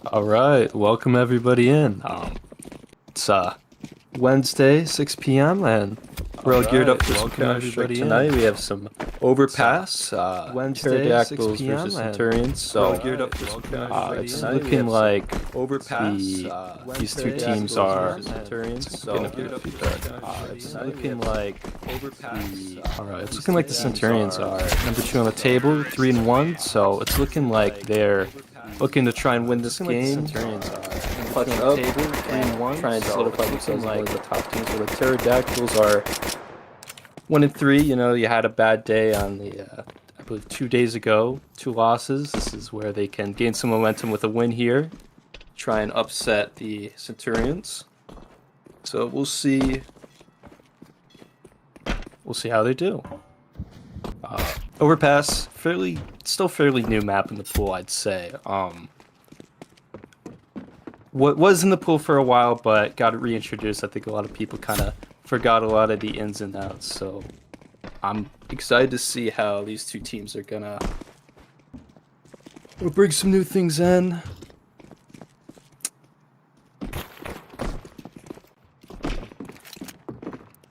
All right, welcome everybody in. It's Wednesday, 6 p.m. and we're all geared up for some counter-strike tonight. We have some overpass, Wednesday, Pterodactyls 6 p.m. versus and Centurions. So we're all geared up for some counter-strike it's tonight. looking like Overpass, these two Wednesday, teams are Centurions. So it's looking like all right. It's looking like the Centurions are number 2 on the table, 3-1. So it's looking like they're looking to try and win this game. Centurions are Clutch on up, the table, 3-1. try and solidify themselves like as the top teams. So the Terrordactyls are 1-3. You know, you had a bad day on the I believe 2 days ago, 2 losses. This is where they can gain some momentum with a win here, try and upset the Centurions. So we'll see. We'll see how they do. Overpass, still fairly new map in the pool, I'd say. What was in the pool for a while, but got it reintroduced. I think a lot of people kind of forgot a lot of the ins and outs. So I'm excited to see how these two teams are gonna bring some new things in.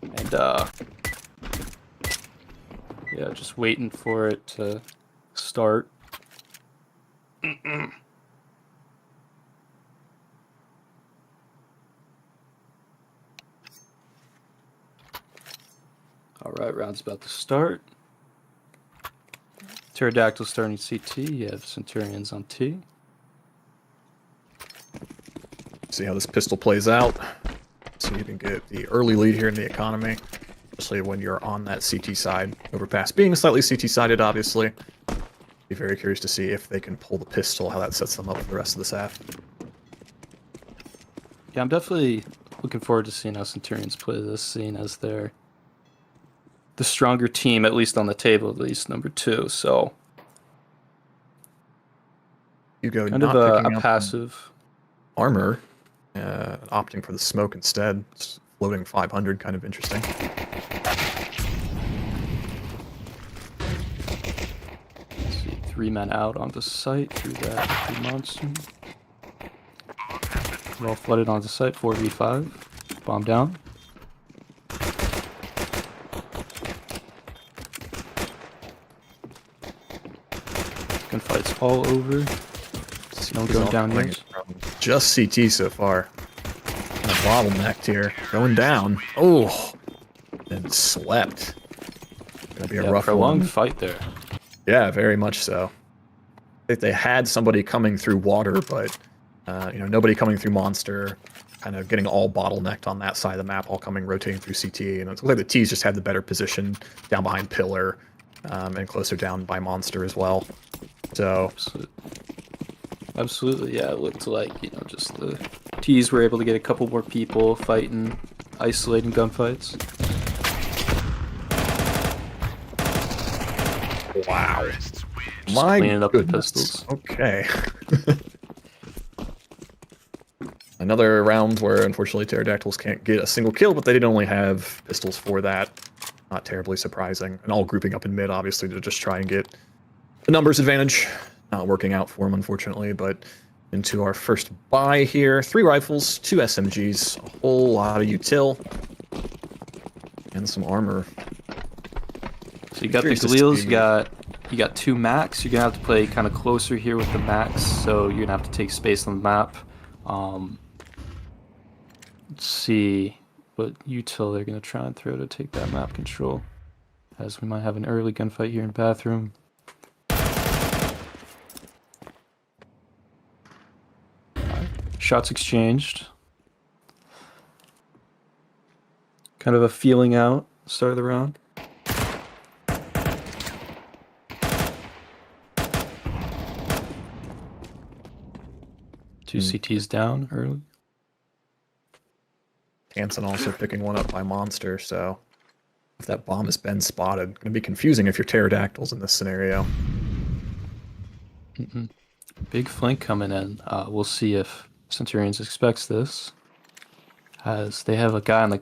And yeah, just waiting for it to start. All right, round's about to start. Pterodactyl starting CT. You have Centurions on T. See how this pistol plays out. So you can get the early lead here in the economy, especially when you're on that CT side. Overpass being slightly CT-sided, obviously. Be very curious to see if they can pull the pistol, how that sets them up for the rest of the SAF. Yeah, I'm definitely looking forward to seeing how Centurions play this scene, as they're the stronger team, at least on the table, at least number 2. So You go kind not of picking a up passive. armor, opting for the smoke instead. It's floating 500, kind of interesting. Let's see, 3 men out on the site through that 3 monster. We're all flooded onto site, 4v5. Bomb down. Gunfights all over. No He's going all down coming yet. from just CT so far. Kind of bottlenecked here. Going down. Oh! And slept. Gonna be a rough prolonged one. fight there. Yeah, very much so. I think they had somebody coming through water, but nobody coming through monster. Kind of getting all bottlenecked on that side of the map, all coming rotating through CT, and it looks like the T's just had the better position down behind pillar, and closer down by monster as well. So Absolutely, yeah. It looked like, just the T's were able to get a couple more people fighting, isolating gunfights. wow, Just my cleaning up the goodness. pistols. Okay. Another round where unfortunately Terrordactyls can't get a single kill, but they did only have pistols for that. Not terribly surprising. And all grouping up in mid, obviously, to just try and get the numbers advantage. Not working out for them, unfortunately, but into our first buy here. 3 rifles, 2 SMGs, a whole lot of util, and some armor. So you got the Galeals, you got 2 max. You're gonna have to play kind of closer here with the max, so you're gonna have to take space on the map. Let's see what util they're gonna try and throw to take that map control, as we might have an early gunfight here in bathroom. Shots exchanged. Kind of a feeling out start of the round. Two CTs down early. Hansen also picking one up by monster, so if that bomb has been spotted, going to be confusing if you're Terrordactyls in this scenario. Big flank coming in. We'll see if Centurions expects this, as they have a guy on the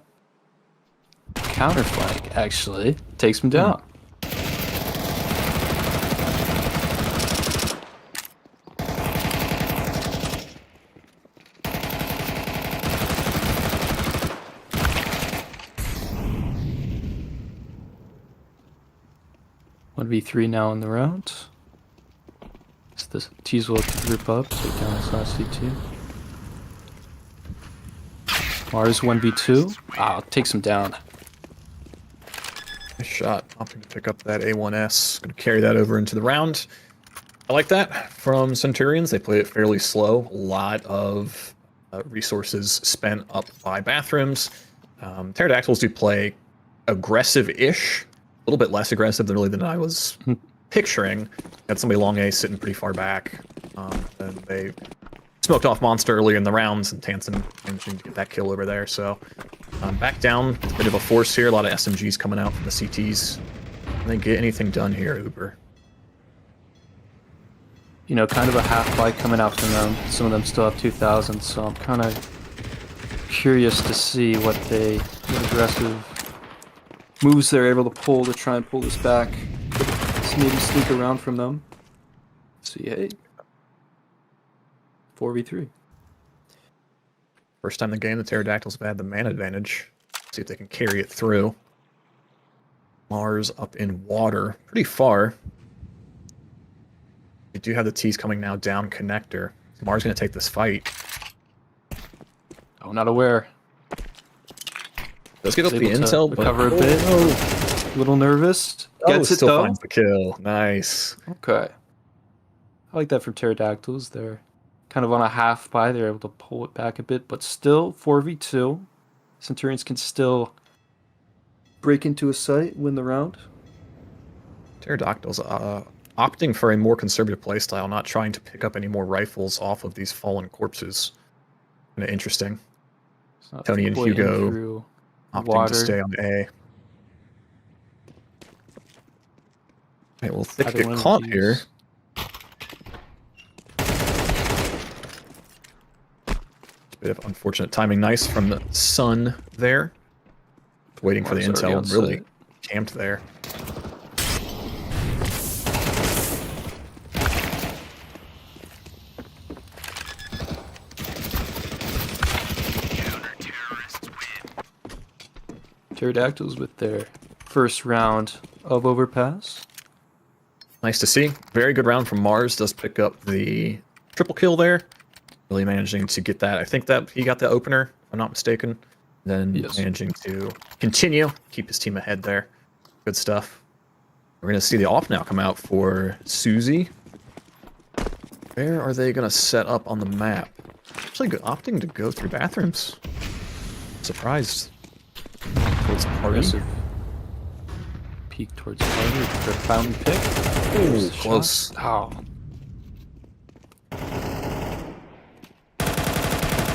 counter flank, actually. Takes him down. 1v3 now in the round. So the T's will group up, take down this last CT. Mars 1v2. Ah, takes him down. Nice shot. Opting to pick up that A1S. Going to carry that over into the round. I like that from Centurions. They play it fairly slow. A lot of resources spent up by bathrooms. Terrordactyls do play aggressive-ish. A little bit less aggressive really than I was picturing. Had somebody long A sitting pretty far back. And they smoked off Monster earlier in the rounds, and Tansen managing to get that kill over there. So back down. It's a bit of a force here. A lot of SMGs coming out from the CTs. Can they get anything done here, Uber? You know, kind of a half buy coming out from them. Some of them still have 2,000, so I'm kind of curious to see what aggressive moves they're able to pull to try and pull this back. Let's maybe sneak around from them. See, hey, 4v3. First time in the game, the Terrordactyls have had the man advantage. See if they can carry it through. Mars up in water, pretty far. We do have the T's coming now down connector. Mars going to take this fight. Oh, not aware. Does get up the Able to intel, but recover a bit. A little nervous. Gets it still though. finds the kill. Nice. Okay. I like that from Terrordactyls. They're kind of on a half buy. They're able to pull it back a bit, but still 4v2. Centurions can still break into a site, win the round. Terrordactyls opting for a more conservative playstyle, not trying to pick up any more rifles off of these fallen corpses. Kind of interesting. Tony and Hugo opting to stay on A. Okay, well, Thick get caught here. Bit of unfortunate timing. Nice from the Sun there. Waiting for the intel. Really camped there. Terrordactyls with their first round of Overpass. Nice to see. Very good round from Mars. Does pick up the triple kill there. Really managing to get that. I think that he got the opener, if I'm not mistaken. Then managing to continue, keep his team ahead there. Good stuff. We're going to see the off now come out for Susie. Where are they going to set up on the map? Actually opting to go through bathrooms. Surprised. Towards party. Peek towards party for a fountain pick. Ooh, close. Oh.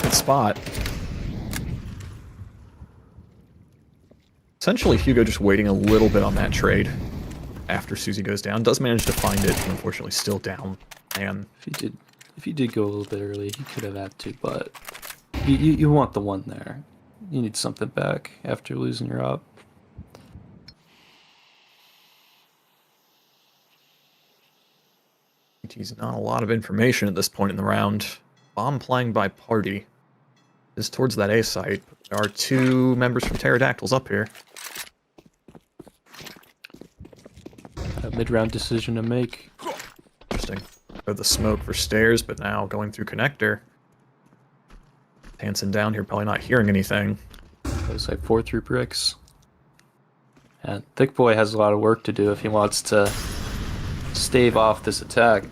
Good spot. Essentially, Hugo just waiting a little bit on that trade after Susie goes down. Does manage to find it, but unfortunately still down. And if he did go a little bit early, he could have had to, but you want the one there. You need something back after losing your op. He's not a lot of information at this point in the round. Bomb playing by party is towards that A site. There are two members from Terrordactyls up here. A mid-round decision to make. Interesting. Go the smoke for stairs, but now going through connector. Hansen down here, probably not hearing anything. Looks like 4 through bricks. And Thick Boy has a lot of work to do if he wants to stave off this attack.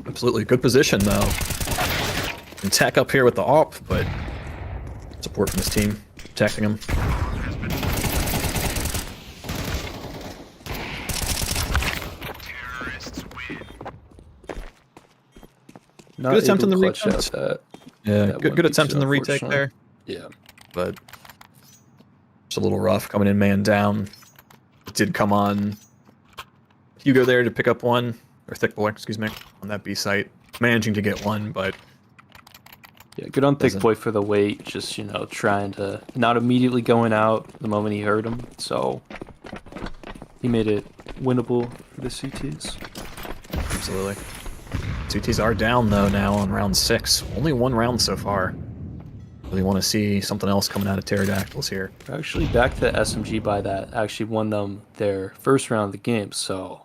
Absolutely. Good position, though. And Tech up here with the op, but support from his team, protecting him. Good attempt in the retake. Yeah, good attempt in the retake there. Yeah. But it's a little rough coming in man down. It did come on Hugo there to pick up one, or Thick Boy, excuse me, on that B site. Managing to get one, but yeah, good on Thick Boy for the wait. Just, you know, trying to not immediately going out the moment he heard him. So he made it winnable for the CTs. Absolutely. CTs are down though now on round 6. Only one round so far. Really want to see something else coming out of Terrordactyls here. They're actually back to SMG by that. Actually won them their first round of the game, so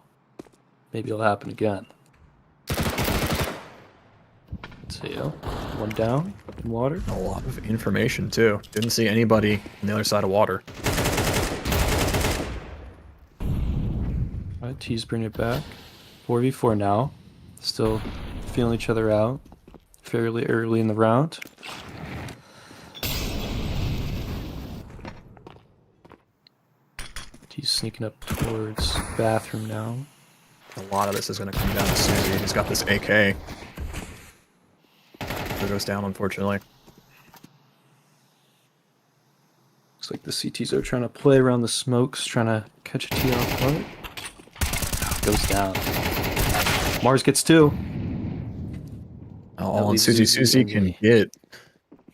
maybe it'll happen again. Let's see, one down in water. A lot of information too. Didn't see anybody on the other side of water. Alright, T's bring it back. 4v4 now. Still feeling each other out fairly early in the round. T's sneaking up towards bathroom now. A lot of this is going to come down to Susie. He's got this AK. There goes down, unfortunately. Looks like the CTs are trying to play around the smokes, trying to catch a T off guard. Goes down. Mars gets 2. Oh, and Susie can get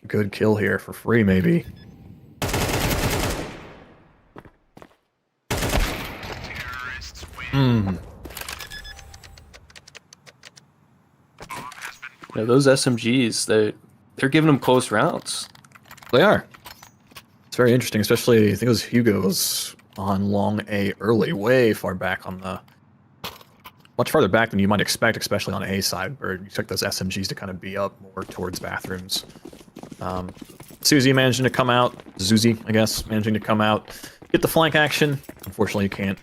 a good kill here for free, maybe. You know, those SMGs, they're giving them close rounds. They are. It's very interesting, especially I think it was Hugo's on long A early, way far back on the... Much farther back than you might expect, especially on A side, where you took those SMGs to kind of be up more towards bathrooms. Susie managing to come out, Zuzi, I guess, managing to come out, get the flank action. Unfortunately, you can't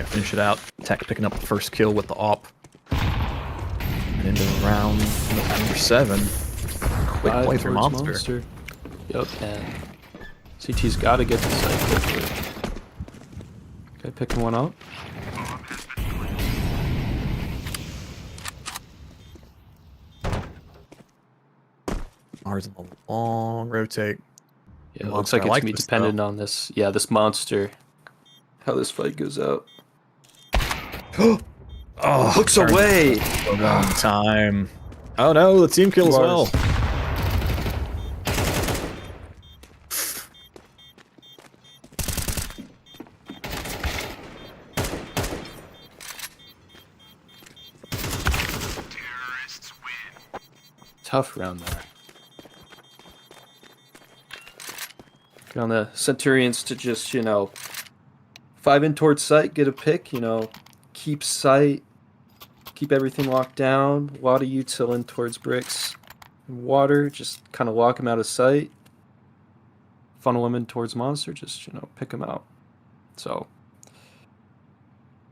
finish it out. Tech picking up the first kill with the AWP. And into round number 7. Quick play for Monster. Yep, and CT's got to get to site quickly. Okay, picking one up. Ours in the long rotate. Yeah, it looks like it's gonna be dependent on this. Yeah, this monster. How this fight goes out. Oh, Looks away. A long time. Oh no, the team kill as well. Tough round there. Get on the Centurions to just, you know, 5 in towards sight, get a pick, you know, keep sight, keep everything locked down. A lot of util in towards bricks and water, just kind of lock them out of sight. Funnel them in towards monster, just, you know, pick them out. So.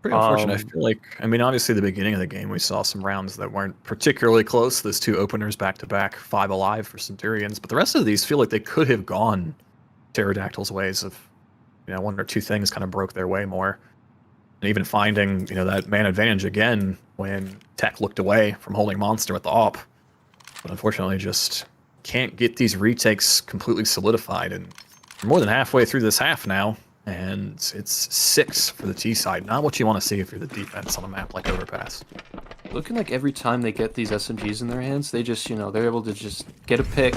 Pretty unfortunate. I feel like, I mean, obviously the beginning of the game we saw some rounds that weren't particularly close. Those 2 openers back-to-back, 5 alive for Centurions. But the rest of these feel like they could have gone Terrordactyls' ways of, you know, 1 or 2 things kind of broke their way more. And even finding, you know, that man advantage again when Tech looked away from holding Monster with the AWP. But unfortunately just can't get these retakes completely solidified. And we're more than halfway through this half now. And it's 6 for the T side. Not what you want to see if you're the defense on a map like Overpass. Looking like every time they get these SMGs in their hands, they just, you know, they're able to just get a pick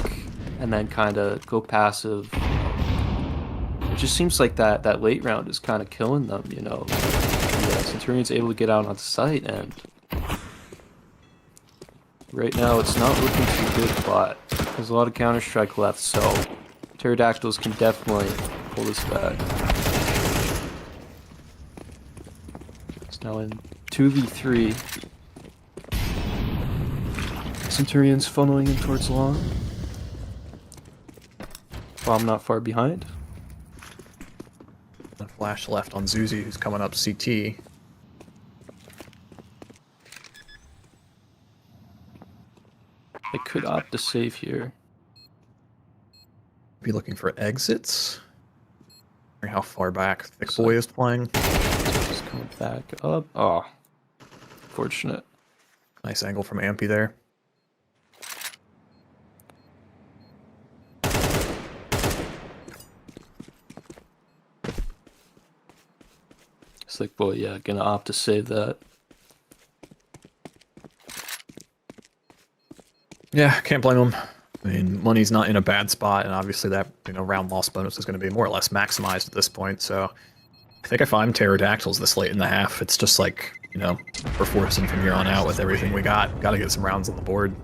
and then kind of go passive. It just seems like that late round is kind of killing them, you know. Yeah, Centurion's able to get out on site, and right now it's not looking too good, but there's a lot of Counter-Strike left, so Terrordactyls can definitely pull this back. It's now in 2v3. Centurions funneling in towards long. Bomb not far behind. A flash left on Zuzi, who's coming up CT. They could opt to save here. Be looking for exits. Or how far back Thick Boy is playing. Just coming back up. Oh, fortunate. Nice angle from Ampy there. Slick Boy, yeah, gonna opt to save that. Yeah, can't blame him. I mean, money's not in a bad spot, and obviously that, you know, round loss bonus is going to be more or less maximized at this point. So I think if I'm Terrordactyls this late in the half, it's just like, you know, we're forcing from here on out with everything we got. Got to get some rounds on the board.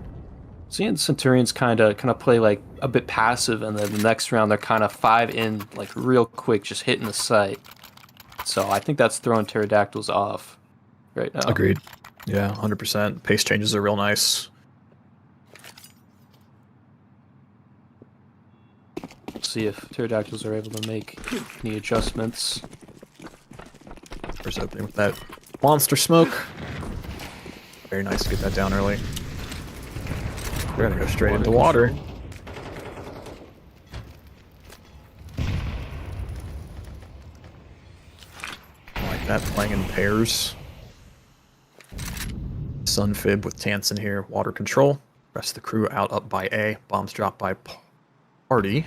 Seeing Centurions kind of play like a bit passive, and then the next round they're kind of 5 in like real quick, just hitting the site. So I think that's throwing Terrordactyls off right now. Agreed. Yeah, 100%. Pace changes are real nice. Let's see if Terrordactyls are able to make any adjustments. First opening with that monster smoke. Very nice to get that down early. We're gonna go straight into water. I like that, playing in pairs. Sunfib with Tansen here, water control. Rest of the crew out up by A. Bombs dropped by Party.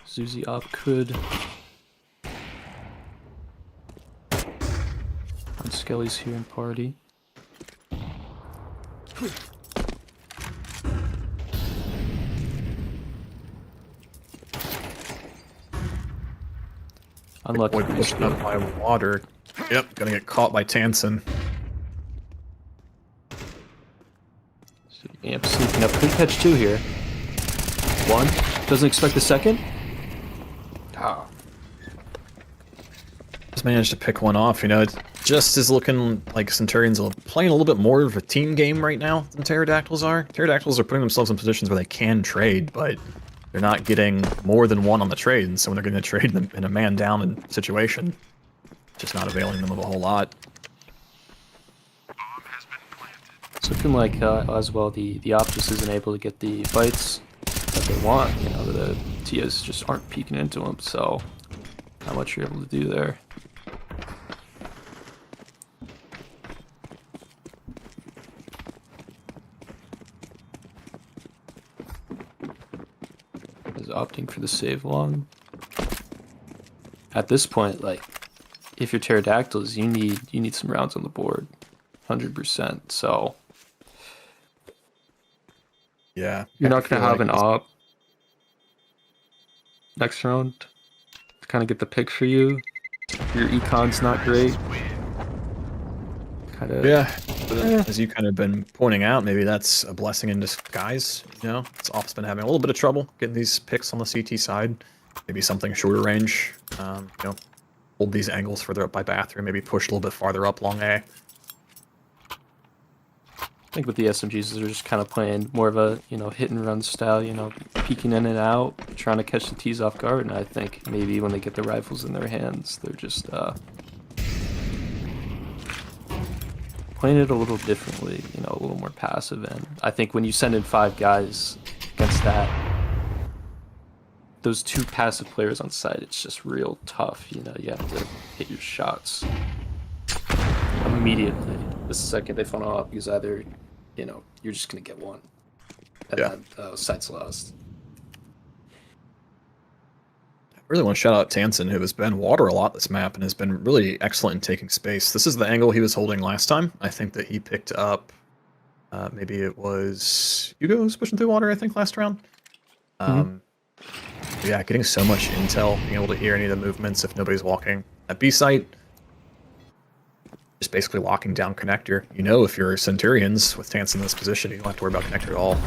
Zuzi up could. And Skelly's here in Party. Unlucky. Boy pushed up by water. Yep, gonna get caught by Tansen. So Amp sneaking up. Could catch 2 here. 1. Doesn't expect the second. Ah. Just managed to pick one off, you know, it just is looking like Centurions are playing a little bit more of a team game right now than Terrordactyls are. Terrordactyls are putting themselves in positions where they can trade, but they're not getting more than one on the trade, and so when they're going to trade in a man-down situation, just not availing them of a whole lot. It's looking like, as well, the Optus isn't able to get the fights that they want. You know, the TS just aren't peeking into them, so not much you're able to do there. Is opting for the save long. At this point, like, if you're Terrordactyls, you need some rounds on the board, 100%. So Yeah. you're not gonna have an op next round to kind of get the pick for you. Your econ's not great. Kind of. Yeah. As you kind of been pointing out, maybe that's a blessing in disguise. You know, it's Op's been having a little bit of trouble getting these picks on the CT side. Maybe something shorter range. You know, hold these angles further up by bathroom. Maybe push a little bit farther up long A. I think with the SMGs, they're just kind of playing more of a, you know, hit and run style, you know, peeking in and out, trying to catch the T's off guard. And I think maybe when they get the rifles in their hands, they're just playing it a little differently, you know, a little more passive. And I think when you send in 5 guys against that, those 2 passive players on site, it's just real tough. You know, you have to hit your shots immediately. The second they funnel up, because either, you know, you're just going to get one. And then site's lost. I really want to shout out Tansen, who has been water a lot this map and has been really excellent in taking space. This is the angle he was holding last time. I think that he picked up, maybe it was Hugo who was pushing through water, I think, last round. Yeah, getting so much intel, being able to hear any of the movements if nobody's walking. At B site, just basically locking down connector. You know, if you're Centurions with Tansen in this position, you don't have to worry about connector at all.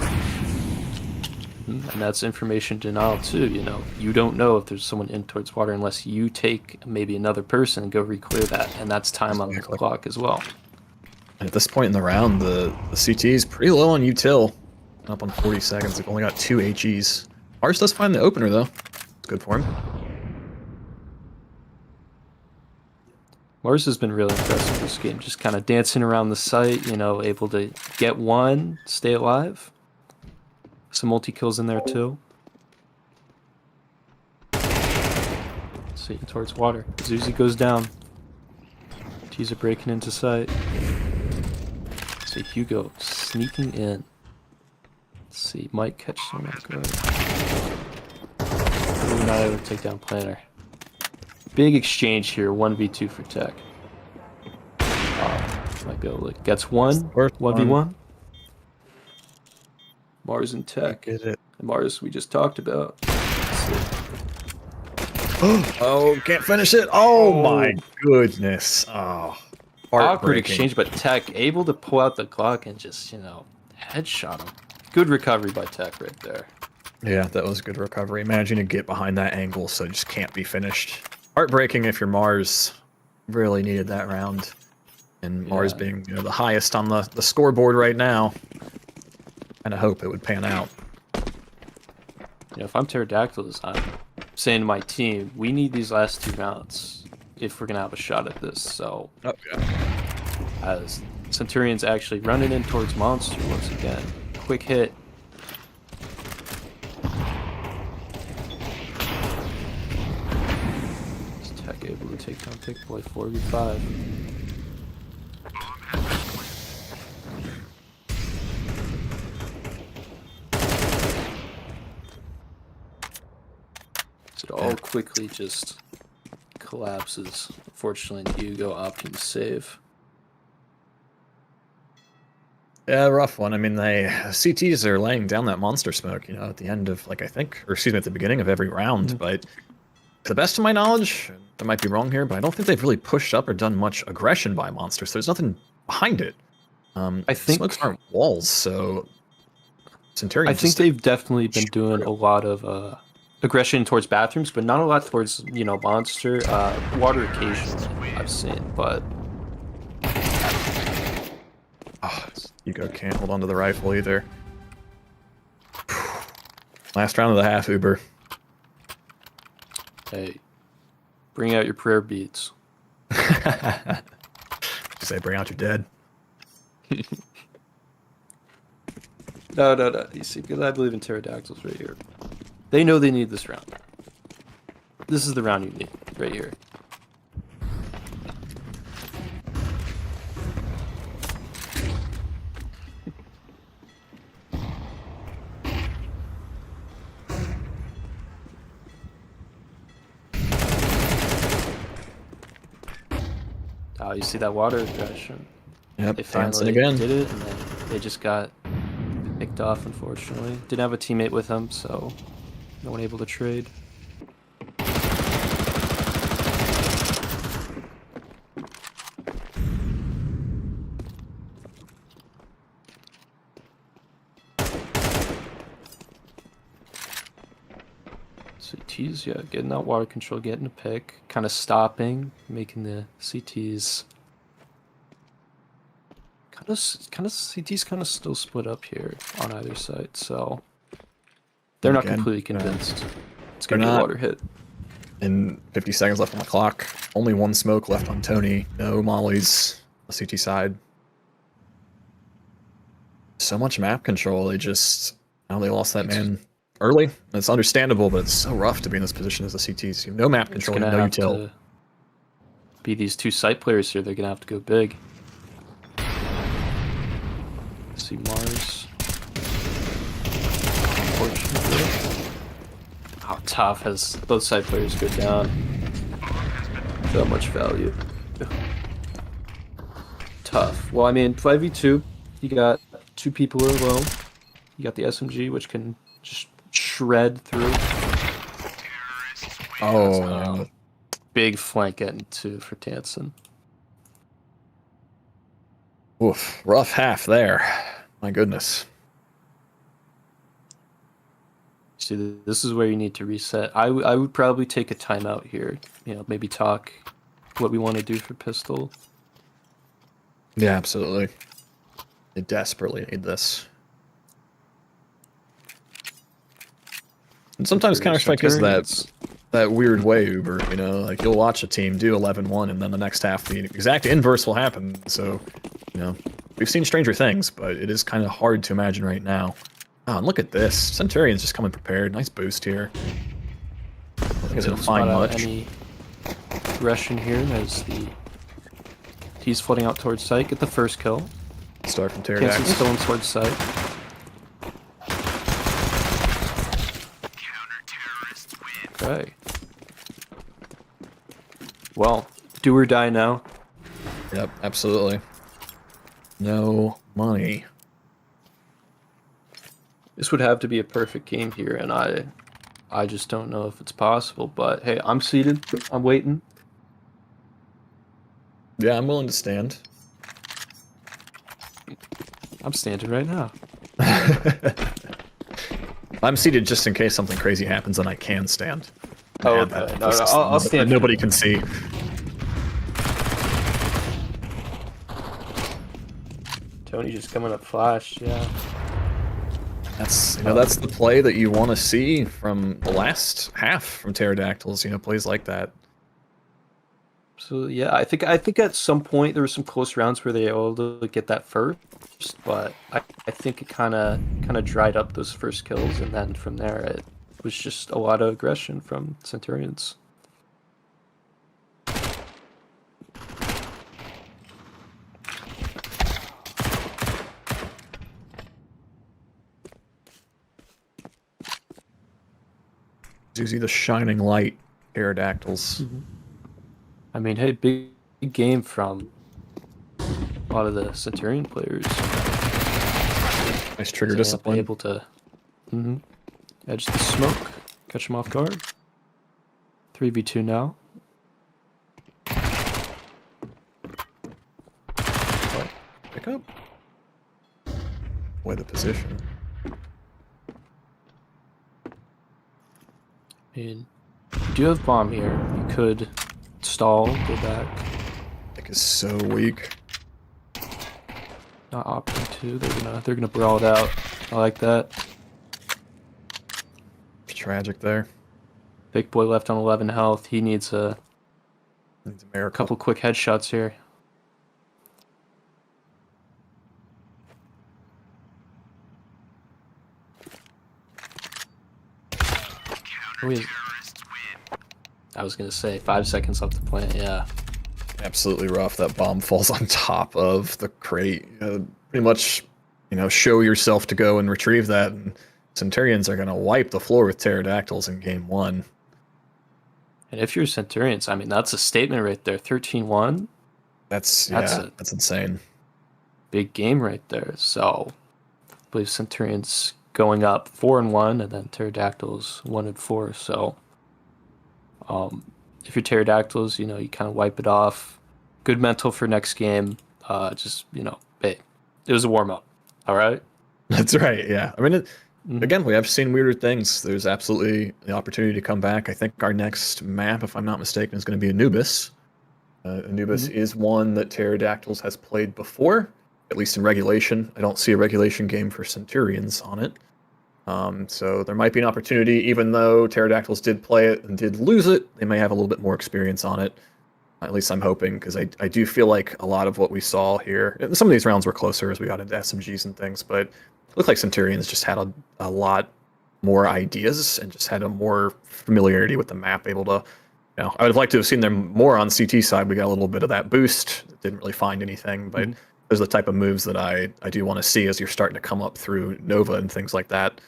And that's information denial too, you know. You don't know if there's someone in towards water unless you take maybe another person and go re-clear that, and that's time on the clock as well. And at this point in the round, the CT is pretty low on util. Up on 40 seconds, they've only got 2 HEs. Mars does find the opener though. It's good for him. Mars has been really impressive this game, just kind of dancing around the site, you know, able to get one, stay alive. Some multi-kills in there too. See, towards water. Zuzi goes down. T's are breaking into sight. See, Hugo sneaking in. Let's see, might catch someone off guard. Really not able to take down Planner. Big exchange here, 1v2 for Tech. Might be able to gets one, 1v1. Mars and Tech. Get it. And Mars we just talked about. Let's see. Oh, can't finish it. Oh my goodness. Oh, Awkward heartbreaking. exchange, but Tech able to pull out the Glock and just, you know, headshot him. Good recovery by Tech right there. Yeah, that was good recovery. Managing to get behind that angle so it just can't be finished. Heartbreaking if your Mars really needed that round. And Mars Yeah. being, you know, the highest on the scoreboard right now. And I hope it would pan out. You know, if I'm Terrordactyls, I'm saying to my team, we need these last 2 rounds if we're gonna have a shot at this. So, as Centurions actually running in towards Monster once again, quick hit. Is Tech able to take down Pick Boy 4v5? It all quickly just collapses. Unfortunately, Hugo opting to save. Yeah, rough one. I mean, CTs are laying down that monster smoke, you know, at the end of, like, I think, or excuse me, at the beginning of every round. But to the best of my knowledge, I might be wrong here, but I don't think they've really pushed up or done much aggression by monsters. There's nothing behind it. I think smokes aren't walls, so Centurions. I think they've definitely been doing a lot of aggression towards bathrooms, but not a lot towards, you know, monster. Water occasionally I've seen, but Hugo can't hold on to the rifle either. Last round of the half, Uber. hey, bring out your prayer beads. Say, bring out your dead. No. You see, because I believe in Terrordactyls right here. They know they need this round. This is the round you need, right here. Oh, you see that water aggression? Yep, They dancing finally again. did it, and then they just got picked off, unfortunately. Didn't have a teammate with them, so no one able to trade. CTs, yeah, getting that water control, getting a pick, kind of stopping, making the CTs kind of CTs kind of still split up here on either side, so they're not Again, completely convinced. It's gonna be they're a not. water hit. And 50 seconds left on the clock. Only one smoke left on Tony. No mollies on the CT side. So much map control. They just now they lost that man early. It's understandable, but it's so rough to be in this position as the CTs. You have no map It's control, gonna no have util. to be these 2 site players here. They're gonna have to go big. See Mars. Unfortunately. How tough has both side players go down. So much value. Tough. Well, I mean, 5v2. You got 2 people who are low. You got the SMG, which can just shred through. Oh, Big flank getting 2 for Tansen. oof, rough half there. My goodness. See, this is where you need to reset. I would probably take a timeout here. You know, maybe talk what we want to do for pistol. Yeah, absolutely. They desperately need this. And sometimes Counter-Strike is that weird way, Uber, you know, like you'll watch a team do 11-1 and then the next half the exact inverse will happen. So, you know, we've seen stranger things, but it is kind of hard to imagine right now. Oh, and look at this. Centurions just coming prepared. Nice boost here. I don't think it's going to find much. Any aggression here as he's flooding out towards site. Get the first kill. Start from Tansen's Terrordactyls. still in towards site. Okay. Well, do or die now. Yep, absolutely. No money. This would have to be a perfect game here, and I I just don't know if it's possible. But hey, I'm seated. I'm waiting. Yeah, I'm willing to stand. I'm standing right now. I'm seated just in case something crazy happens and I can stand. And Oh, add that okay. to No, the no, system I'll that stand. For nobody now. can see. Tony just coming up flash. Yeah. That's that's the play that you want to see from the last half from Terrordactyls. Plays like that. So yeah, I think at some point there were some close rounds where they were able to get that first, but I think it kind of dried up those first kills, and then from there it was just a lot of aggression from Centurions. Zuzi the shining light, Terrordactyls. I mean, hey, big game from a lot of the Centurion players. Nice trigger So, yeah, been discipline. able to edge the smoke, catch them off guard. 3v2 now. Pick up. Play the position. And you do have bomb here. You could stall, go back. Nick is so weak. Not opting to. They're gonna brawl it out. I like that. Tragic there. Big boy left on 11 health. He needs a Needs a miracle. couple quick headshots here. I was gonna say 5 seconds left to plant. Yeah. Absolutely rough. That bomb falls on top of the crate. Pretty much, show yourself to go and retrieve that. And Centurions are going to wipe the floor with Terrordactyls in game one. And if you're Centurions, I mean, that's a statement right there. 13-1. That's insane. Big game right there. So, I believe Centurions going up 4-1, and then Terrordactyls 1-4. So, if you're Terrordactyls, you kind of wipe it off. Good mental for next game. Hey, it was a warm up. All right. That's right. Yeah. I mean, again, we have seen weirder things. There's absolutely the opportunity to come back. I think our next map, if I'm not mistaken, is going to be Anubis. Anubis is one that Terrordactyls has played before, at least in regulation. I don't see a regulation game for Centurions on it. So there might be an opportunity, even though Terrordactyls did play it and did lose it, they may have a little bit more experience on it. At least I'm hoping, because I do feel like a lot of what we saw here, and some of these rounds were closer as we got into SMGs and things, but it looked like Centurions just had a lot more ideas and just had a more familiarity with the map, able to, I would have liked to have seen them more on CT side. We got a little bit of that boost, didn't really find anything, but those are the type of moves that I do want to see as you're starting to come up through Nova and things like that.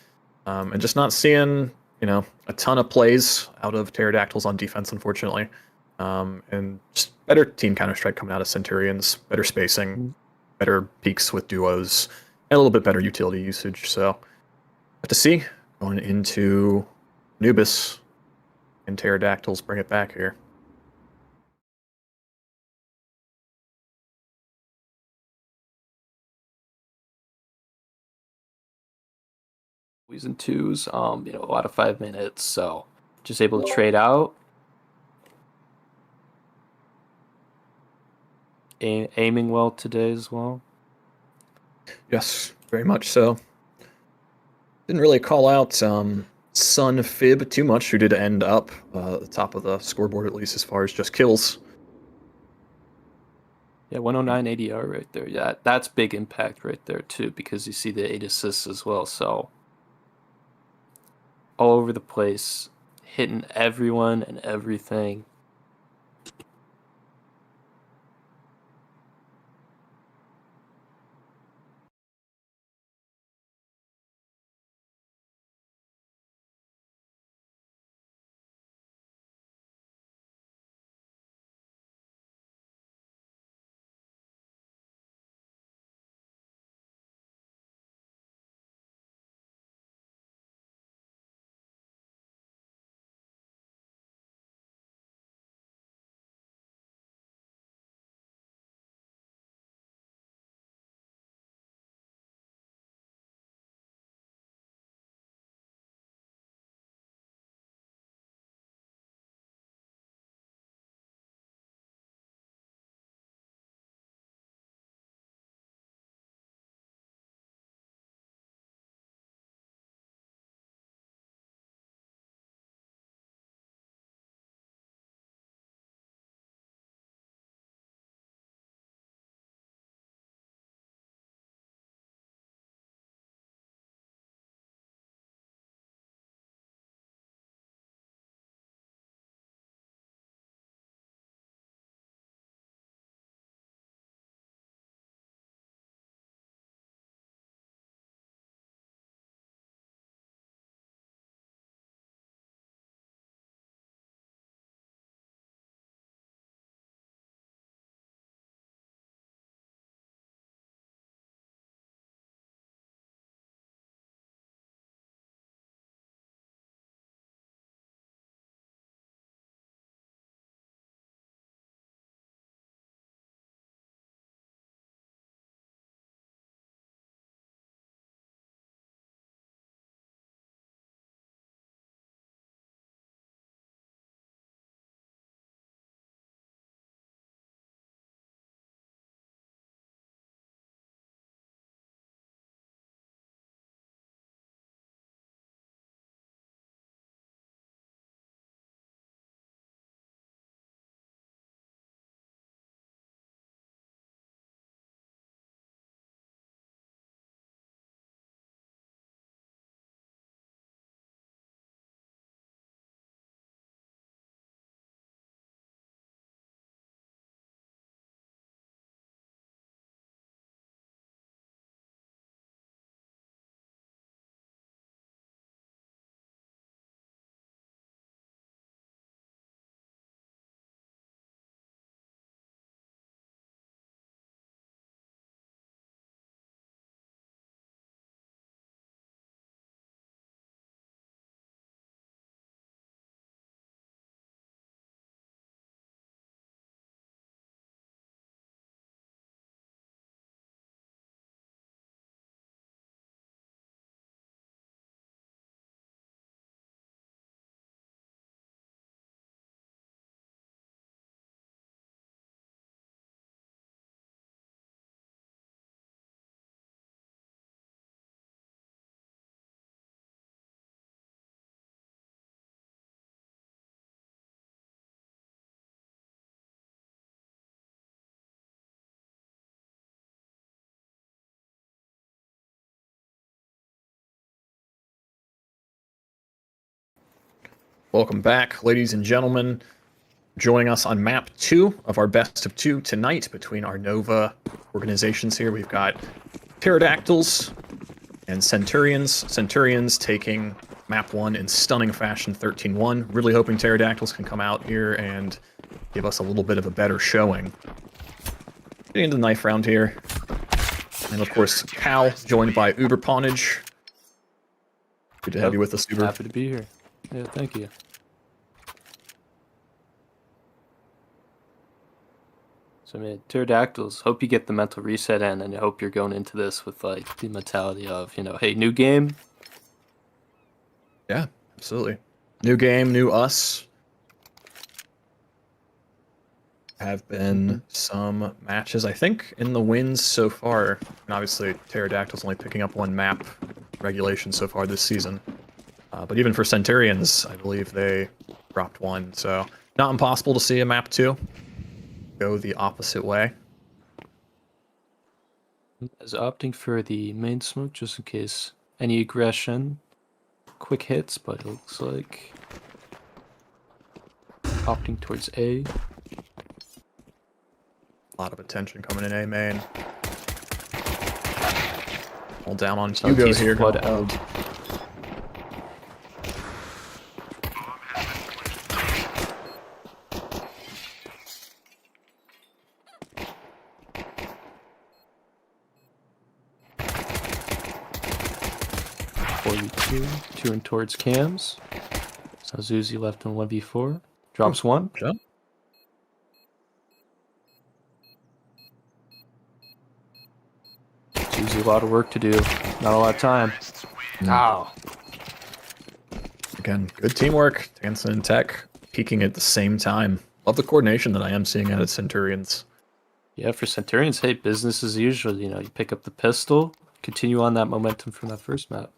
And just not seeing, a ton of plays out of Terrordactyls on defense, unfortunately. And just better team Counter-Strike coming out of Centurions, better spacing, better peaks with duos, and a little bit better utility usage. So, have to see going into Anubis and Terrordactyls bring it back here. And twos, a lot of 5 minutes. So, just able to trade out. Aiming well today as well. Yes, very much so. Didn't really call out Sun Fib too much, who did end up at the top of the scoreboard, at least as far as just kills. Yeah, 109 ADR right there. Yeah, that's big impact right there too, because you see the 8 assists as well. So all over the place, hitting everyone and everything. Welcome back, ladies and gentlemen. Joining us on map 2 of our best of 2 tonight between our Nova organizations here. We've got Terrordactyls and Centurions. Centurions taking map 1 in stunning fashion, 13-1. Really hoping Terrordactyls can come out here and give us a little bit of a better showing. Getting into the knife round here. And of course, Cal, joined by Uber Pawnage. Good to have you with us, Uber. Happy to be here. Yeah, thank you. So, I mean, Terrordactyls, hope you get the mental reset in, and I hope you're going into this with, like, the mentality of, you know, hey, new game. Yeah, absolutely. New game, new us. Have been some matches, I think, in the wins so far. And obviously, Terrordactyls only picking up 1 map regulation so far this season. But even for Centurions, I believe they dropped 1. So not impossible to see a map 2 go the opposite way. Is opting for the main smoke just in case any aggression, quick hits, but it looks like opting towards A. A lot of attention coming in A main. All down on So Hugo he's here. flood gonna hold. out. Two and towards cams. So Zuzi left in 1v4. Drops 1. Yeah. Zuzi, a lot of work to do. Not a lot of time. Ow. Again, good teamwork. Tansen and Tech peaking at the same time. Love the coordination that I am seeing out of Centurions. Yeah, for Centurions, hey, business as usual. You know, you pick up the pistol, continue on that momentum from that first map.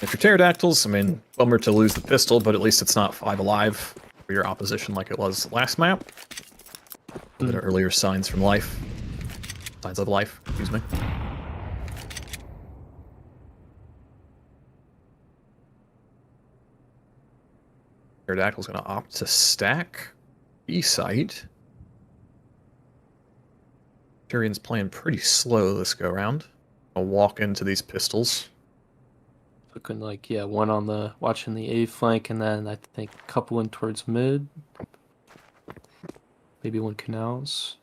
If you're Terrordactyls, I mean, bummer to lose the pistol, but at least it's not 5 alive for your opposition like it was last map. A bit of earlier signs from life. Signs of life, excuse me. Terrordactyl's going to opt to stack B site. Centurion's playing pretty slow this go round. I'll walk into these pistols. Looking like, yeah, one on the, watching the A flank, and then I think a couple in towards mid. Maybe one canals.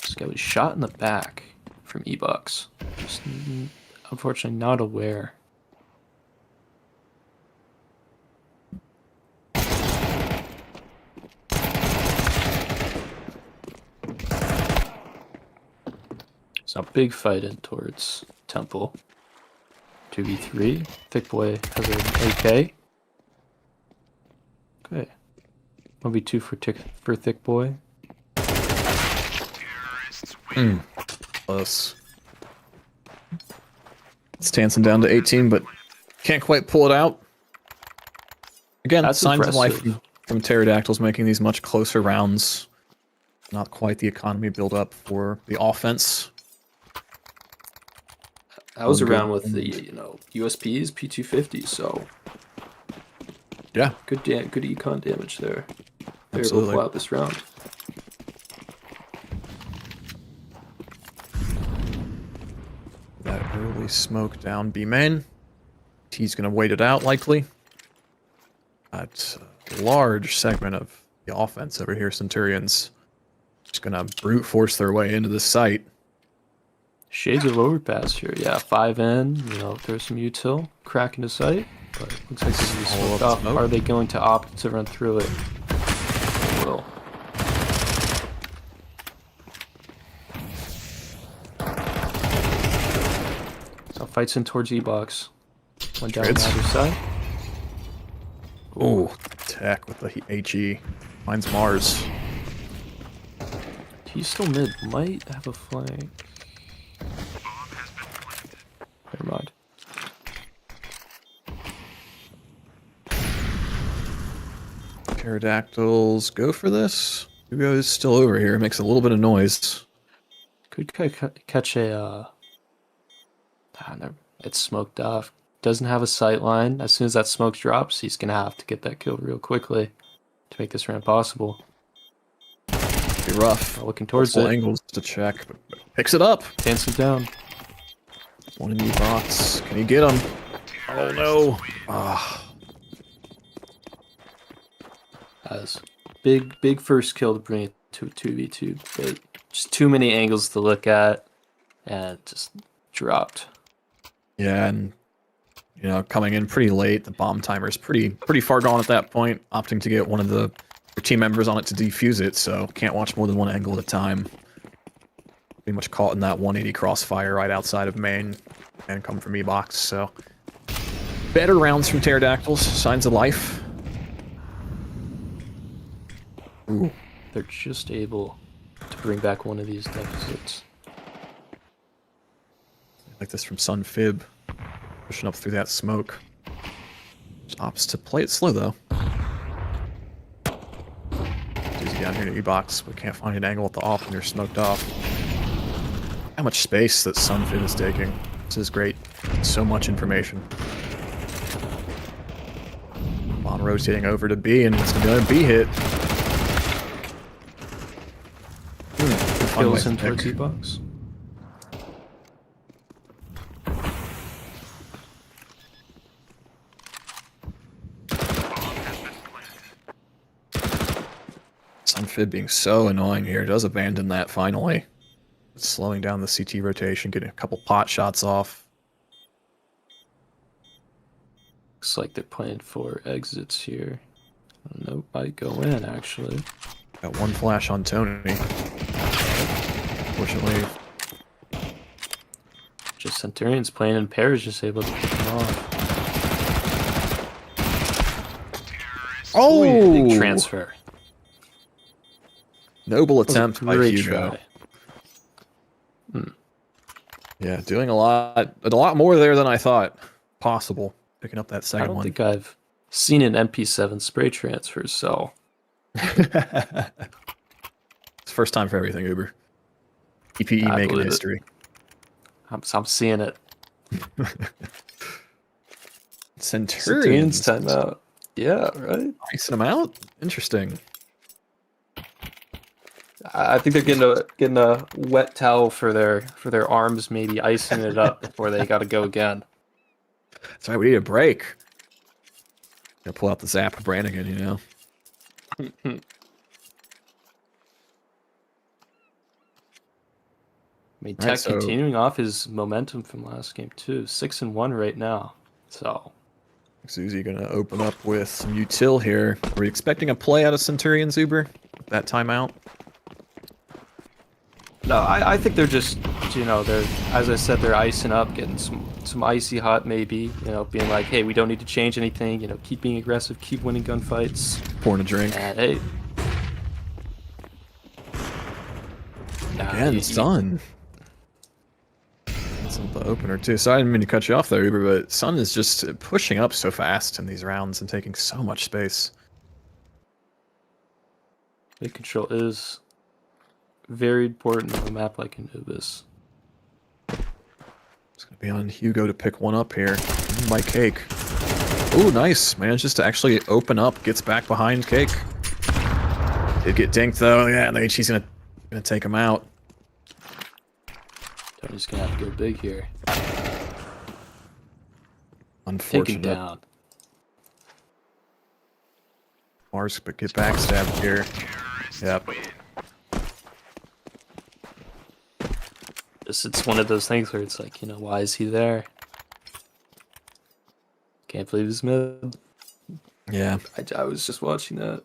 This guy was shot in the back from E-Box. Just unfortunately not aware. It's a big fight in towards Temple. 2v3. Thick Boy has an AK. Okay. 1v2 for Thick Boy. Close. It's Tansen down to 18, but can't quite pull it out. Again, That's signs of life impressive. from Terrordactyls making these much closer rounds. Not quite the economy build up for the offense. I was Good. around with the, you know, USPs, P250, so Yeah, good econ damage there. Very Absolutely. well out this round. that early smoke down B main. He's going to wait it out likely. That large segment of the offense over here, Centurions, just going to brute force their way into this site. Shades of overpass here. Yeah, 5 in. You know, there's some util. Crack into sight. But it looks like this is All smoked up off. smoke. Are they going to opt to run through it? They will. So fights in towards E-Box. One down on Trades. either side. Oh, Tech with the HE. Finds Mars. He's still mid. Might have a flank. Never mind. Terrordactyls go for this. Hugo is still over here. Makes a little bit of noise. Could catch a. It's smoked off. Doesn't have a sight line. As soon as that smoke drops, he's gonna have to get that kill real quickly to make this round possible. Be rough. Looking towards Multiple it. angles to check. But picks it up. Dancing down. One in the box. Can he get him? Oh no. Ah. As big first kill to bring it to a 2v2, but just too many angles to look at, and just dropped. Yeah, and you know, coming in pretty late, the bomb timer's pretty far gone at that point, opting to get one of the team members on it to defuse it, so can't watch more than one angle at a time. Pretty much caught in that 180 crossfire right outside of main, and come from E-box, so better rounds from Terrordactyls, signs of life. Ooh. They're just able to bring back one of these deficits. Like this from Sun Fib, pushing up through that smoke. Just opts to play it slow though. Easy down here to E-box, but can't find an angle at the off when you're smoked off. How much space that Sun Fib is taking. This is great. So much information. Bond rotating over to B, and it's gonna be another B hit. Kills in towards E-box. Sunfib being so annoying here. Does abandon that finally. It's slowing down the CT rotation, getting a couple pot shots off. Looks like they're playing for exits here. Nope, might go in actually. Got one flash on Tony. Unfortunately, Just Centurions playing in pairs, just able to pick them off. oh, Big transfer. Noble attempt by Great Hugo. try. Yeah, doing a lot more there than I thought possible. Picking up that I second don't one. think I've seen an MP7 spray transfer, so It's first time for everything, Uber. EPE I making believe it. history. I'm seeing it. Centurions timeout. Yeah, right. icing them out. Interesting. I think they're getting a wet towel for their arms, maybe icing it up before they got to go again. That's right. We need a break. Gotta pull out the Zap Brannigan, you know. I mean, Right, Tech so- continuing off his momentum from last game too. 6-1 right now. So Zuzi gonna open up with some util here. Are we expecting a play out of Centurions, Uber? That timeout? no, I think they're just they're, as I said, they're icing up, getting some icy hot maybe. Being like, hey, we don't need to change anything. Keep being aggressive, keep winning gunfights. Pouring a drink. And hey, Again, Sun. That's not the opener too. So I didn't mean to cut you off there, Uber, but Sun is just pushing up so fast in these rounds and taking so much space. Mid control is very important in a map like Anubis. It's gonna be on Hugo to pick one up here. By Cake. Ooh, nice. Manages to actually open up, gets back behind Cake. Did get dinked though. Yeah, and the HE's gonna take him out. Tony's gonna have to go big here. Take him Unfortunate. down. Mars, but get backstabbed here. Yep. It's one of those things where it's like, why is he there? Can't believe he's mid. Yeah. I was just watching that.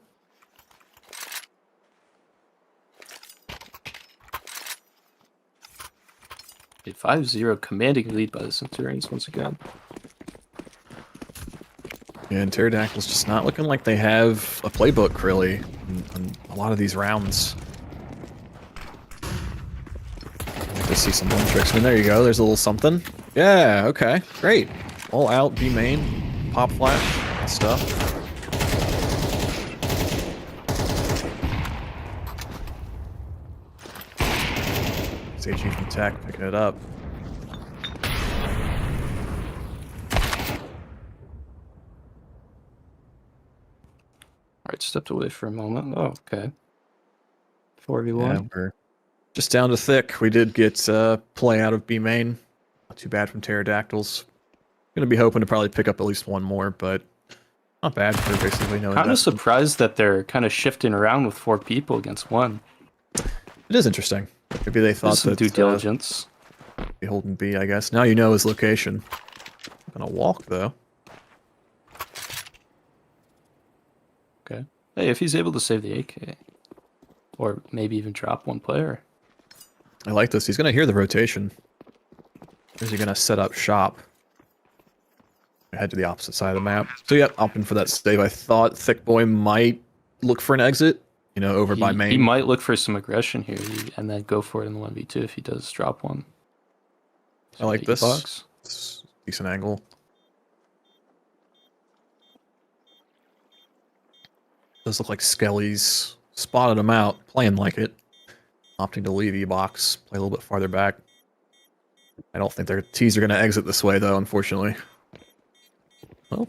A 5-0 commanding lead by the Centurions once again. Yeah, and Terrordactyls just not looking like they have a playbook, really, in a lot of these rounds. I'd like to see some one tricks. I mean, there you go. There's a little something. Yeah, okay. Great. All out, B main, pop flash, and stuff. SAG from Tech picking it up. Alright, stepped away for a moment. Oh, okay. 4v1. Yeah, we're just down to Thick. We did get play out of B main. Not too bad from Terrordactyls. Gonna be hoping to probably pick up at least one more, but not bad for basically no Kind of investment. surprised that they're kind of shifting around with 4 people against 1. It is interesting. Maybe they thought There's some that due diligence. be holding B, I guess. Now you know his location. Gonna walk though. Okay. Hey, if he's able to save the AK, or maybe even drop 1 player. I like this. He's gonna hear the rotation. Is he gonna set up shop? Head to the opposite side of the map. So yeah, opting for that save. I thought Thick Boy might look for an exit, you know, over by main. He might look for some aggression here and then go for it in the 1v2 if he does drop 1. I like this. Box. It's a decent angle. Does look like Skelly's spotted him out, playing like it. Opting to leave E-box, play a little bit farther back. I don't think their T's are going to exit this way, though, unfortunately. Oh.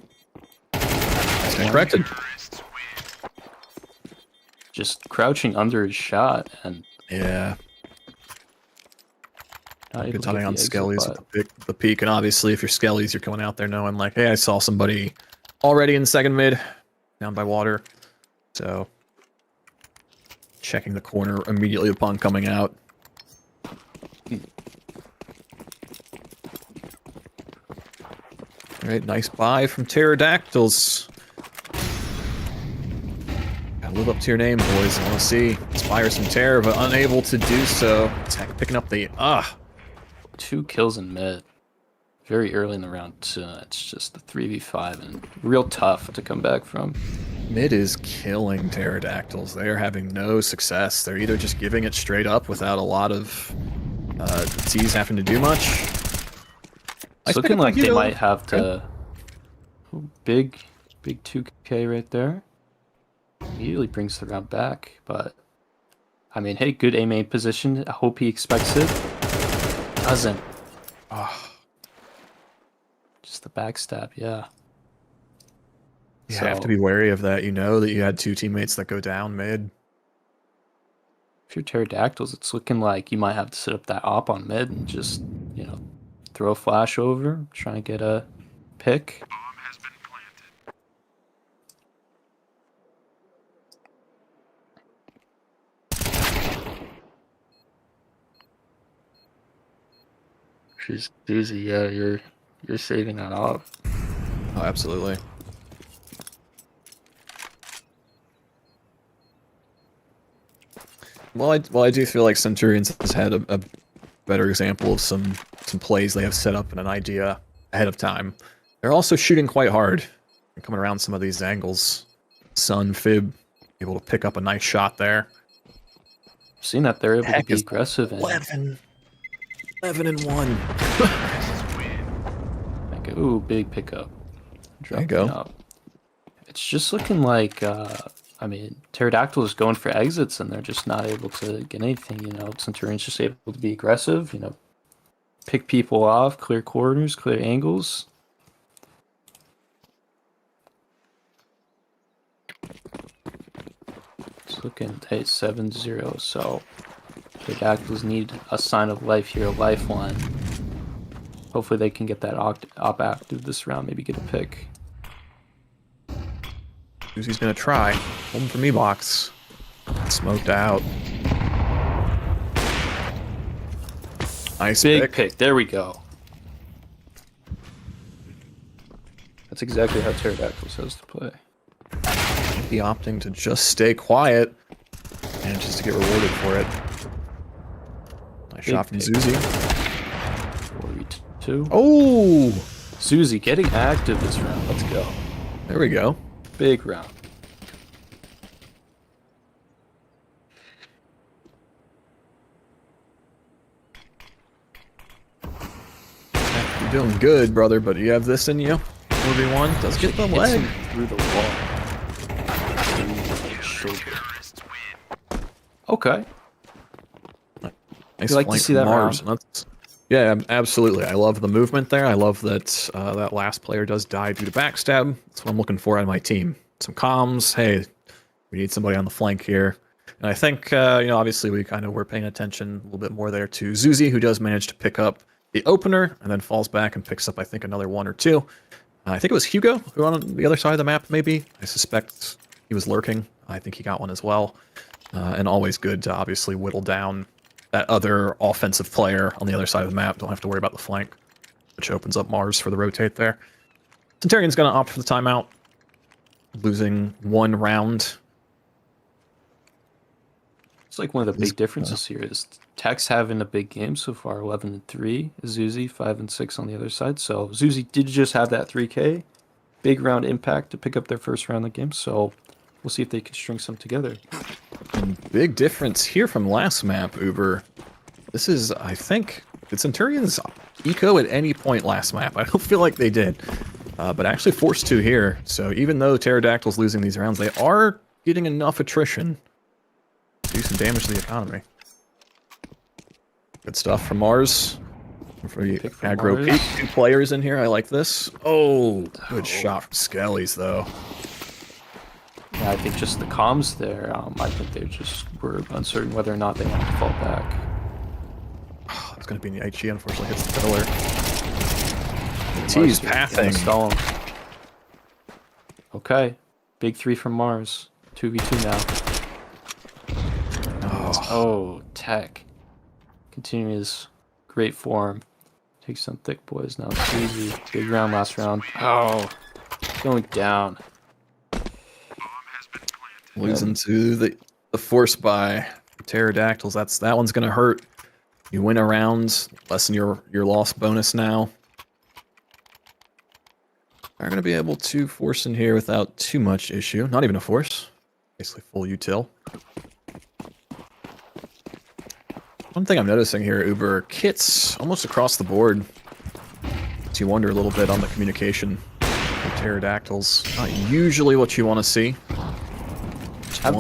Stand corrected. Just crouching under his shot and Yeah. not able Good to timing get on the exit, Skelly's but at the peak, and obviously if you're Skelly's, you're coming out there knowing like, hey, I saw somebody already in second mid, down by water. So, checking the corner immediately upon coming out. Alright, nice buy from Terrordactyls. Gotta live up to your name, boys. I want to see inspire some terror, but unable to do so. Tech picking up the 2 kills in mid. Very early in the round, it's just a 3v5 and real tough to come back from. Mid is killing Terrordactyls. They are having no success. They're either just giving it straight up without a lot of T's having to do much. It's looking like they might have to... Big 2K right there. Immediately brings the round back, but... I mean, hey, good A main position. I hope he expects it. Doesn't. Just the backstab, yeah. You have to be wary of that. You know that you had 2 teammates that go down mid. If you're Terrordactyls, it's looking like you might have to set up that op on mid and just, you know, throw a flash over, try and get a pick. She's easy, yeah, you're saving that op. Oh, absolutely. Well, I do feel like Centurions has had a better example of some plays they have set up and an idea ahead of time. They're also shooting quite hard. They're coming around some of these angles. Sun, Fib, able to pick up a nice shot there. I've seen that they're able to Heck be is aggressive and 11 and 1. like, ooh, big pickup. There you go. Up. It's just looking like I mean, Terrordactyl is going for exits and they're just not able to get anything, you know. Centurions just able to be aggressive, you know, pick people off, clear corners, clear angles. It's looking, hey, 7-0, so Terrordactyls need a sign of life here, a lifeline. Hopefully they can get that op active this round, maybe get a pick. He's gonna try. Home for me box. Smoked out. Nice Big pick. There we go. That's exactly how Terrordactyl says to play. He opting to just stay quiet and just to get rewarded for it. Nice shot from pick. Zuzi. 4v2. Oh! Zuzi getting active this round. Let's go. There we go. Big round. You're doing good, brother, but you have this in you. 4v1 does get the Hits leg. him through the wall. Through the shoulder. Okay. Nice You like to flank see from that Mars. round. Yeah, absolutely. I love the movement there. I love that that last player does die due to backstab. That's what I'm looking for out of my team. Some comms. Hey, we need somebody on the flank here. And I think, obviously we kind of were paying attention a little bit more there to Zuzi, who does manage to pick up the opener and then falls back and picks up, I think, another one or two. I think it was Hugo who on the other side of the map, maybe. I suspect he was lurking. I think he got one as well. And always good to obviously whittle down that other offensive player on the other side of the map. Don't have to worry about the flank, which opens up Mars for the rotate there. Centurion's going to opt for the timeout, losing 1 round. It's like one of the big differences here is Tech's having a big game so far, 11-3. Zuzi 5-6 on the other side. So Zuzi did just have that 3K, big round impact to pick up their first round of the game. So we'll see if they can string some together. And big difference here from last map, Uber. This is, I think, did Centurions eco at any point last map? I don't feel like they did, but actually forced to here. So even though Terrordactyls losing these rounds, they are getting enough attrition to do some damage to the economy. Good stuff from Mars. For the aggro peak, 2 players in here. I like this. Oh, good shot from Skellies though. Yeah, I think just the comms there, I think they just were uncertain whether or not they wanted to fall back. Oh, it's going to be in the IG, unfortunately hits the pillar. T's pathing. Stall him. Okay, big 3 from Mars. 2v2 now. Oh, Tech. Continuing his great form. Take some thick boys now. It's easy. Big round last round. Oh, going down. Losing to the force by Terrordactyls. That one's gonna hurt. You win a round, lessen your loss bonus now. Are gonna be able to force in here without too much issue. Not even a force. Basically full util. One thing I'm noticing here, Uber, kits almost across the board. So you wonder a little bit on the communication with Terrordactyls. Not usually what you want to see. I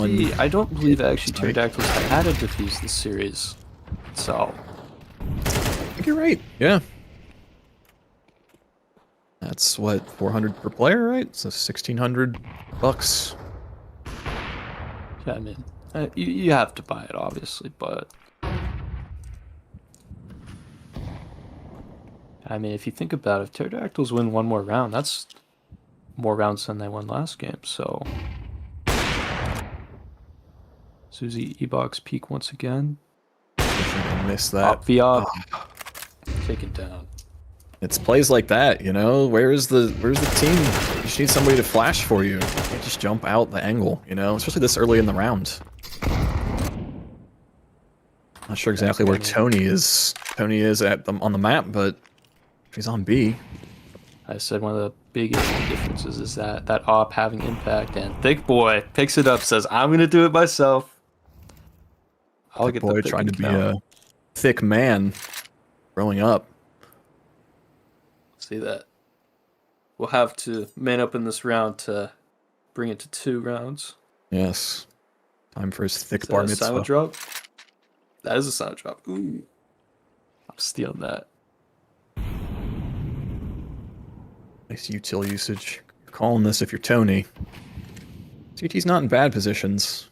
don't believe actually Terrordactyls have had a defuse this series. So I think you're right. Yeah. That's what, 400 per player, right? So 1,600 bucks. yeah, I mean, you have to buy it obviously, but I mean, if you think about it, if Terrordactyls win 1 more round, that's more rounds than they won last game. So Zuzi E-Box peak once again. Missed that. Op Viop. Taken down. It's plays like that, you know? Where's the team? You just need somebody to flash for you. You can't just jump out the angle, you know? Especially this early in the round. Not sure exactly where Tony is. Tony is on the map, but he's on B. I said one of the biggest differences is that op having impact, and Thick Boy picks it up, says, I'm going to do it myself. I'll get the pick trying to be count. a thick man growing up. See that? We'll have to man up in this round to bring it to 2 rounds. Yes. Time for his thick Is bar that a mitzvah. silent drop? That is a silent drop. Ooh. I'm stealing that. Nice util usage. You're calling this if you're Tony. CT's not in bad positions.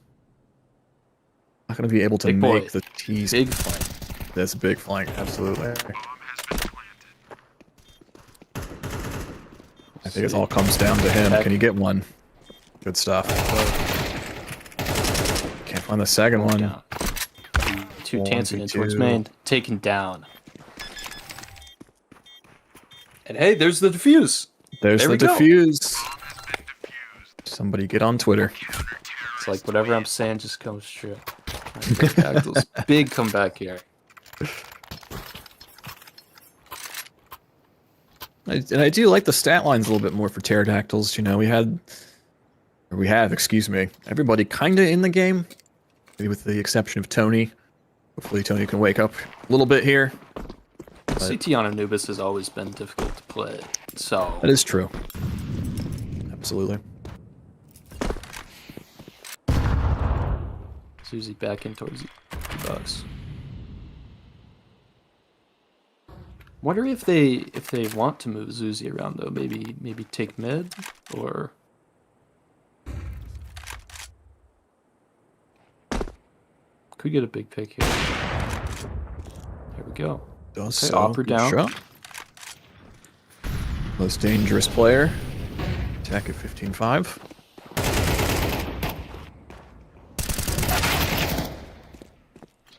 Not going to be able to Big boy. make the T's. Big flank. That's a big flank, absolutely. I think it all comes down to him. Can you get one? Good stuff. Can't find the second one. Down. 2 One, Tansin in two, towards two. main. Taken down. And hey, there's the defuse. There's There the we go. defuse. Somebody get on Twitter. It's like whatever I'm saying just comes true. Terrordactyls, big comeback here. And I do like the stat lines a little bit more for Terrordactyls. You know, we have, excuse me, everybody kind of in the game, maybe with the exception of Tony. Hopefully Tony can wake up a little bit here. CT on Anubis has always been difficult to play, so That is true. Absolutely. Zuzi back in towards the box. Wonder if they want to move Zuzi around though. Maybe take mid or. Could get a big pick here. There we go. Does Okay, so. Opera Good down. shot. Most dangerous player. Attack at 15-5.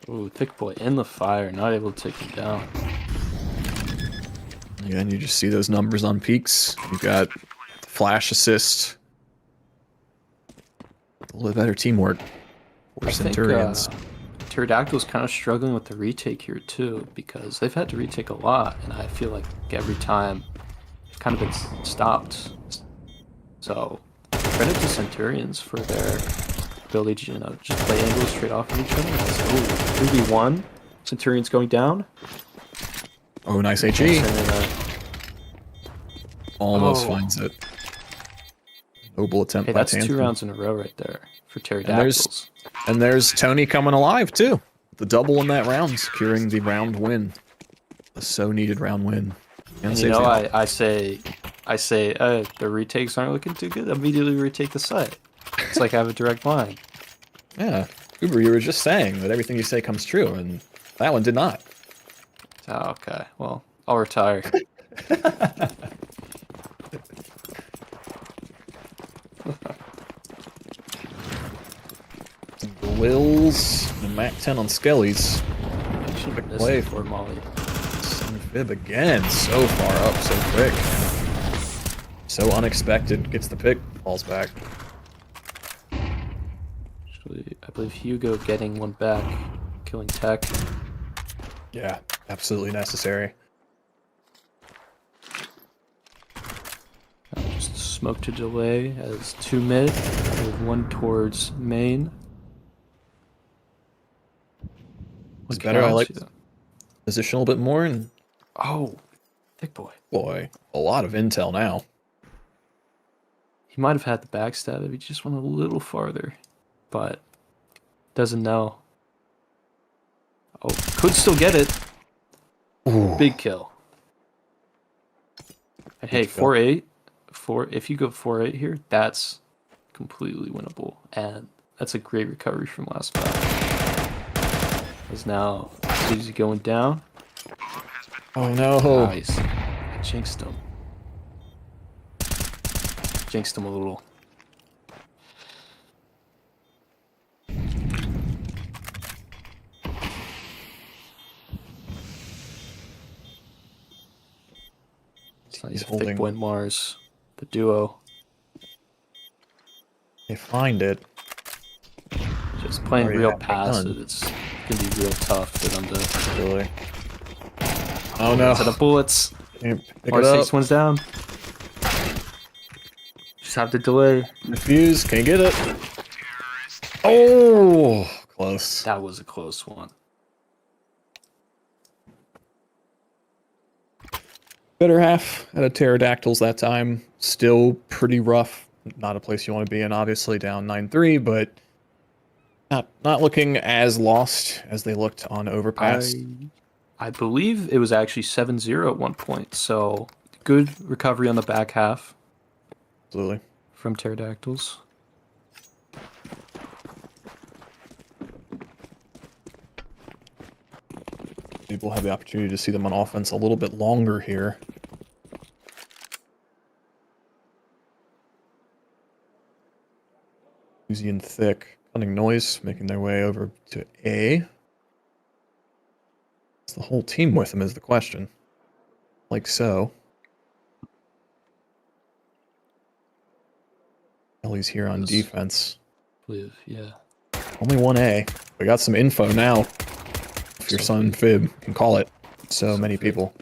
Ooh, thick boy in the fire, not able to take him down. Again, you just see those numbers on peaks. You've got the flash assist. A little bit better teamwork for Centurions. Terrordactyls kind of struggling with the retake here too, because they've had to retake a lot, and I feel like every time they've kind of been stopped. So credit to Centurions for their ability to, you know, just play angles straight off of each other. Ooh, 2v1. Centurions going down. Oh, nice HE. And then, Almost Oh. finds it. Noble attempt hey, by that's Tantan. 2 rounds in a row right there for Terrordactyls. And there's Tony coming alive too. The double in that round, securing the round win. The so needed round win. And you know, I say, the retakes aren't looking too good. Immediately retake the site. It's like I have a direct line. Yeah, Uber, you were just saying that everything you say comes true, and that one did not. Oh, okay. Well, I'll retire. The Lils and Mac 10 on Skellies. Should have been play missing for Molly. Sun Fib again, so far up, so quick. So unexpected, gets the pick, falls back. Actually, I believe Hugo getting one back, killing Tech. Yeah, absolutely necessary. Just smoke to delay as 2 mid, with 1 towards main. It's better, I like Yeah. position a little bit more, and Oh, thick boy. boy, a lot of intel now. He might have had the backstab if he just went a little farther, but doesn't know. Oh, could still get it. Ooh. Big kill. And hey, Big kill. 4-8. If you go 4-8 here, that's completely winnable. And that's a great recovery from last fight. Is now Suzy going down. Oh no. Nice. I jinxed him. Jinxed him a little. It's nice. He's Thick holding. Boy and Mars, the duo, They find it. just playing Already real halfway passive. done. It's gonna be real tough for them to. Really. Oh no. To the bullets. Can't pick Or it up. 6 one's down. Just have to delay. Refuse. Can't get it. Oh, close. That was a close one. Better half out of Terrordactyls that time. Still pretty rough. Not a place you want to be in, obviously, down 9-3, but not looking as lost as they looked on Overpass. I believe it was actually 7-0 at one point, so good recovery on the back half Absolutely. from Terrordactyls. Maybe we'll have the opportunity to see them on offense a little bit longer here. Uzi and Thick. Cunning Noise making their way over to A. Is the whole team with them is the question. Like so. Ellie's here on Yes. defense. I believe, yeah. Only 1A. We got some info now. If your son Fib can call it. So many people.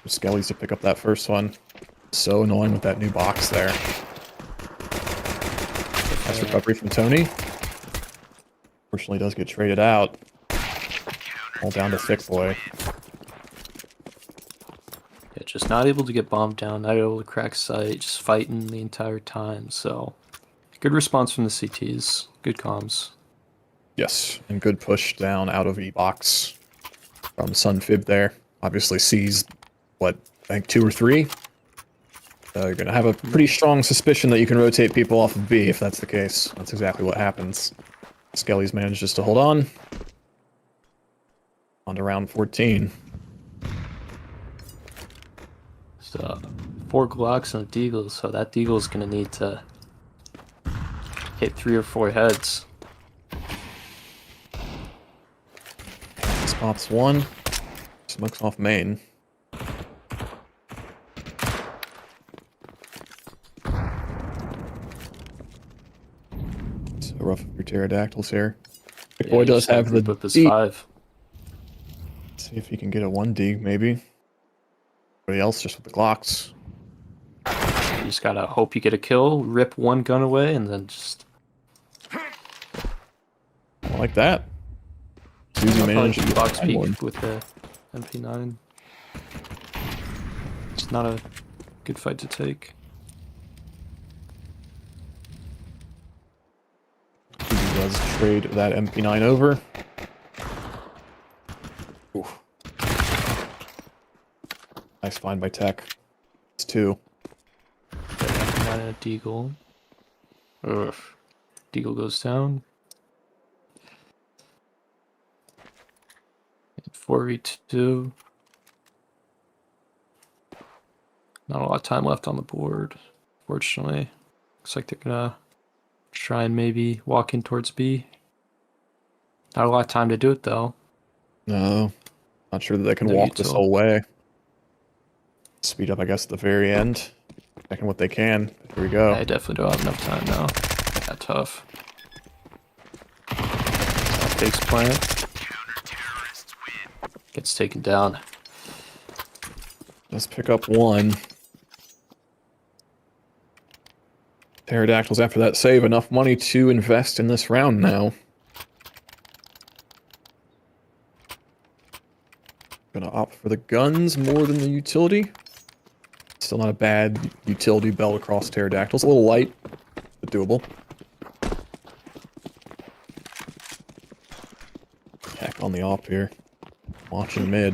Skellies to pick up that first one. So annoying with that new box there. Nice recovery from Tony. Fortunately does get traded out. All down to Thick Boy. Yeah, just not able to get bombed down, not able to crack sight, just fighting the entire time. So, good Good response from the CTs. Good comms. Yes, and good push down out of E-box from Sunfib there. Obviously sees, what, I think 2 or 3? You're going to have a pretty strong suspicion that you can rotate people off of B if that's the case. That's exactly what happens. Skelly's manages to hold on. On to round 14. So 4 Glocks and a Deagle, so that Deagle's gonna need to hit 3 or 4 heads. Spots 1. Smokes off main. So rough for Terrordactyls here. Big boy does have the with his D. 5. See if he can get a 1D, maybe. Everybody else just with the Glocks. You just gotta hope you get a kill, rip 1 gun away, and then just... I like that. Susie managed to box find one. peek with the MP9. It's not a good fight to take. Susie does trade that MP9 over. Oof. Nice find by Tech. It's 2. Not a Deagle. Ugh. Deagle goes down. 4v2. Not a lot of time left on the board, fortunately. Looks like they're gonna try and maybe walk in towards B. Not a lot of time to do it though. No. Not sure that they can No walk this util. whole way. Speed up, I guess, at the very end. Checking what they can. Here we go. I definitely don't have enough time now. That tough. Takes plant. Gets taken down. Let's pick up 1. Terrordactyls, after that save, enough money to invest in this round now. Gonna opt for the guns more than the utility. Still not a bad utility belt across Terrordactyls. A little light, but doable. Heck on the op here. Watching mid.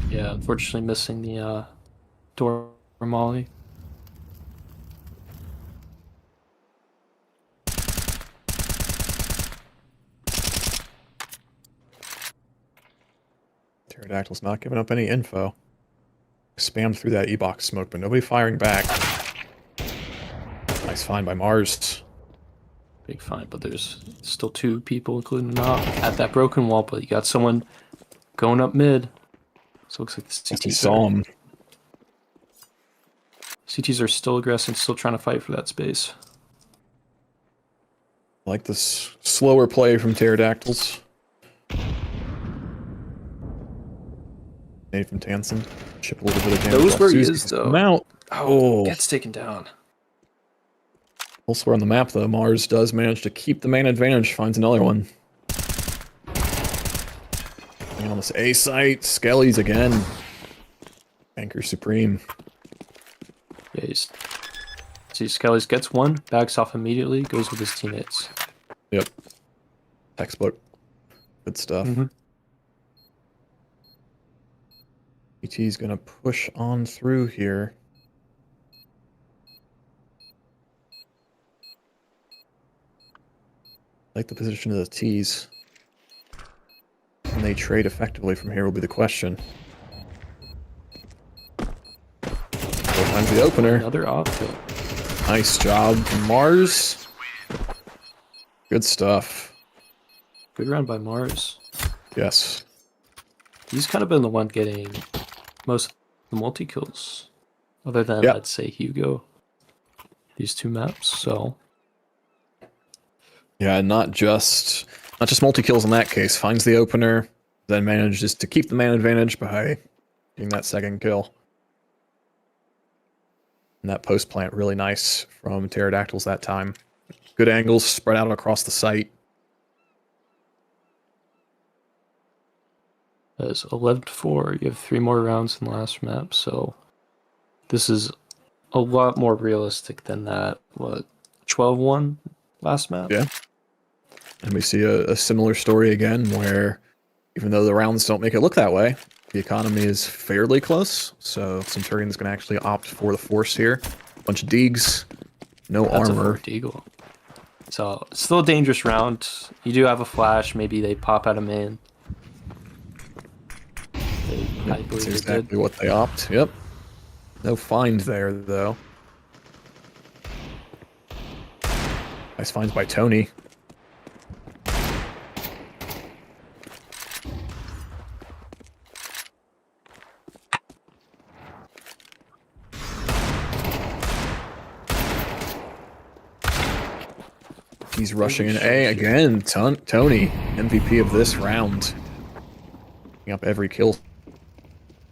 Yeah, unfortunately missing the door molly. Terrordactyl's not giving up any info. Spammed through that E-box smoke, but nobody firing back. Nice find by Mars. Big find, but there's still 2 people, including not at that broken wall, but you got someone going up mid. So it looks like the He CTs saw him. CTs are still aggressive, still trying to fight for that space. I like this slower play from Terrordactyls. Nade from Tansen. Chip a little bit of damage. Knows off where he Susie. is, though. Come out. Oh, gets taken down. Elsewhere on the map, though, Mars does manage to keep the main advantage. Finds another one. And on this A site, Skelly's again. Anchor Supreme. Yeah, see, Skelly's gets 1, backs off immediately, goes with his teammates. Yep. Textbook. Good stuff. ET's gonna push on through here. I like the position of the T's. Can they trade effectively from here will be the question. Four times the opener. Another outfit. Nice job from Mars. Good stuff. Good round by Mars. Yes. He's kind of been the one getting most of the multi-kills. Other than, Yep. let's say, Hugo. These 2 maps, so... Yeah, not just multi-kills in that case. Finds the opener, then manages to keep the man advantage by getting that second kill. And that post plant really nice from Terrordactyls that time. Good angles spread out across the site. That is 11-4. You have 3 more rounds in the last map, so... This is a lot more realistic than that. What, 12-1 last map? Yeah. And we see a similar story again where even though the rounds don't make it look that way, the economy is fairly close. So Centurion's going to actually opt for the Force here. Bunch of Deegs, no That's armor. a Deagle. So, it's still a dangerous round. You do have a flash. Maybe they pop out of main. I That's believe they exactly did. what they opt. Yep. No find there, though. Nice finds by Tony. He's rushing in A again. Tony, MVP of this round. Picking up every kill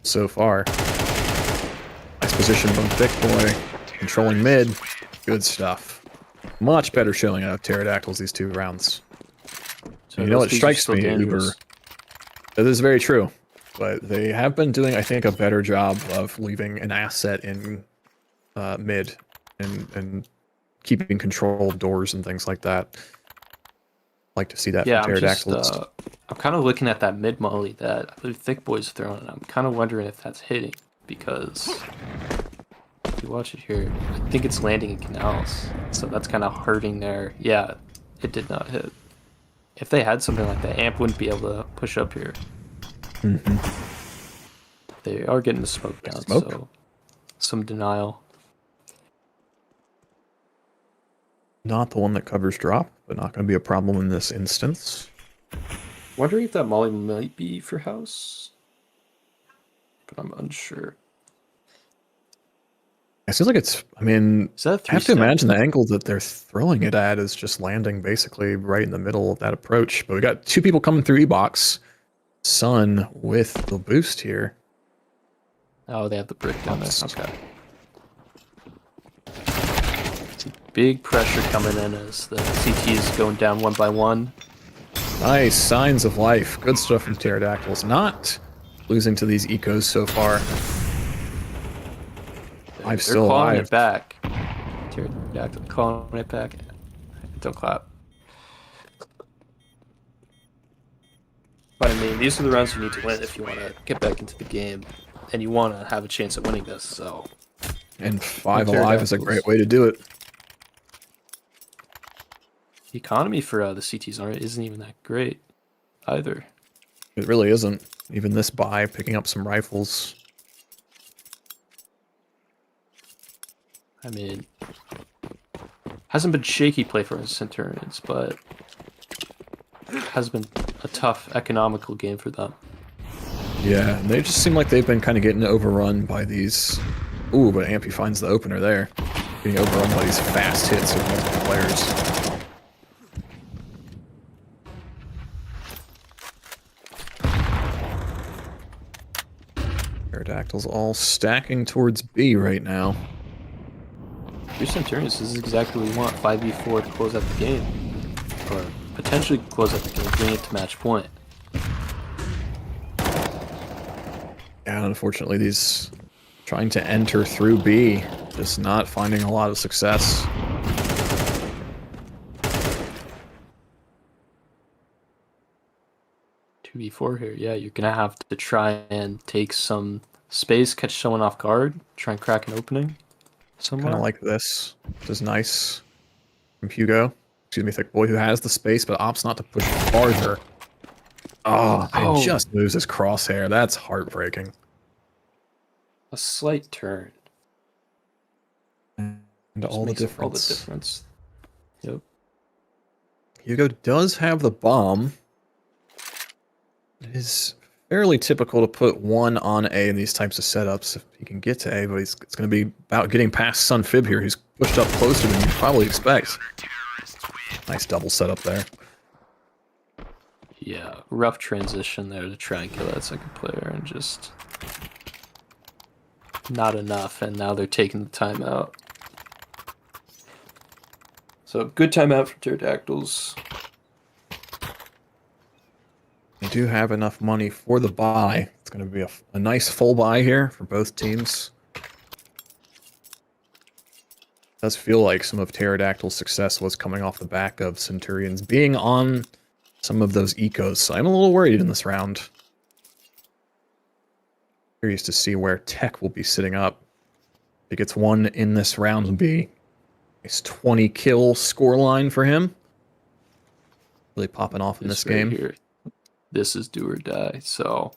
so far. Nice position from Thick Boy. Controlling mid. Good stuff. Much better showing out of Terrordactyls these 2 rounds. So You know, those it Deags are strikes still me, dangerous. Uber. That is very true. But they have been doing, I think, a better job of leaving an asset in mid and keeping control of doors and things like that. Like to see that Yeah, from Terrordactyls. I'm kind of looking at that mid molly that I believe Thick Boy's throwing, and I'm kind of wondering if that's hitting, because if you watch it here, I think it's landing in canals, so that's kind of hurting there. Yeah, it did not hit. If they had something like that, Amp wouldn't be able to push up here. They are getting the smoke down, so some denial. Not the one that covers drop, but not going to be a problem in this instance. Wondering if that molly might be for house, but I'm unsure. It seems like it's, I mean, Is that a I have to 3-step? imagine the angle that they're throwing it at is just landing basically right in the middle of that approach. But we got 2 people coming through E-Box. Sun with the boost here. Oh, they have the brick down there. Okay. Big pressure coming in as the CT is going down 1 by 1. Nice signs of life. Good stuff from Terrordactyls. Not losing to these ecos so far. They're still clawing alive. it back. Pterodactyl clawing it back. Don't clap. But I mean, these are the rounds you need to win if you want to get back into the game, and you want to have a chance at winning this. So, And 5 alive is a great way to do it. the economy for the CTs isn't even that great either. It really isn't. Even this buy, picking up some rifles. I mean, hasn't been shaky play for Centurions, but has been a tough economical game for them. Yeah, and they just seem like they've been kind of getting overrun by these... Ooh, but Ampy finds the opener there. Getting overrun by these fast hits with multiple players. Terrordactyls all stacking towards B right now. For Centurions, this is exactly what we want. 5v4 to close out the game. Or potentially close out the game, bring it to match point. And unfortunately, these trying to enter through B, just not finding a lot of success. Two v4 here. Yeah, you're gonna have to try and take some space, catch someone off guard, try and crack an opening somewhere. Kind of like this. This is nice from Hugo. Excuse me, Thick Boy, who has the space but opts not to push farther. Oh, and just moves his crosshair. That's heartbreaking. A slight turn. And Just all the makes difference. All the difference. Yep. Hugo does have the bomb. It is fairly typical to put one on A in these types of setups if he can get to A, but it's going to be about getting past Sun Fib here, who's pushed up closer than you probably expect. Nice double setup there. Yeah, rough transition there to try and kill that second player, and just not enough, and now they're taking the timeout. So, good timeout for Terrordactyls. They do have enough money for the buy. It's going to be a nice full buy here for both teams. does feel like some of Terrordactyl's success was coming off the back of Centurions being on some of those ecos. So I'm a little worried in this round. Curious to see where Tech will be sitting up. If he gets one in this round, will be a 20 kill scoreline for him. Really popping off in this right game. Here. This is do or die, so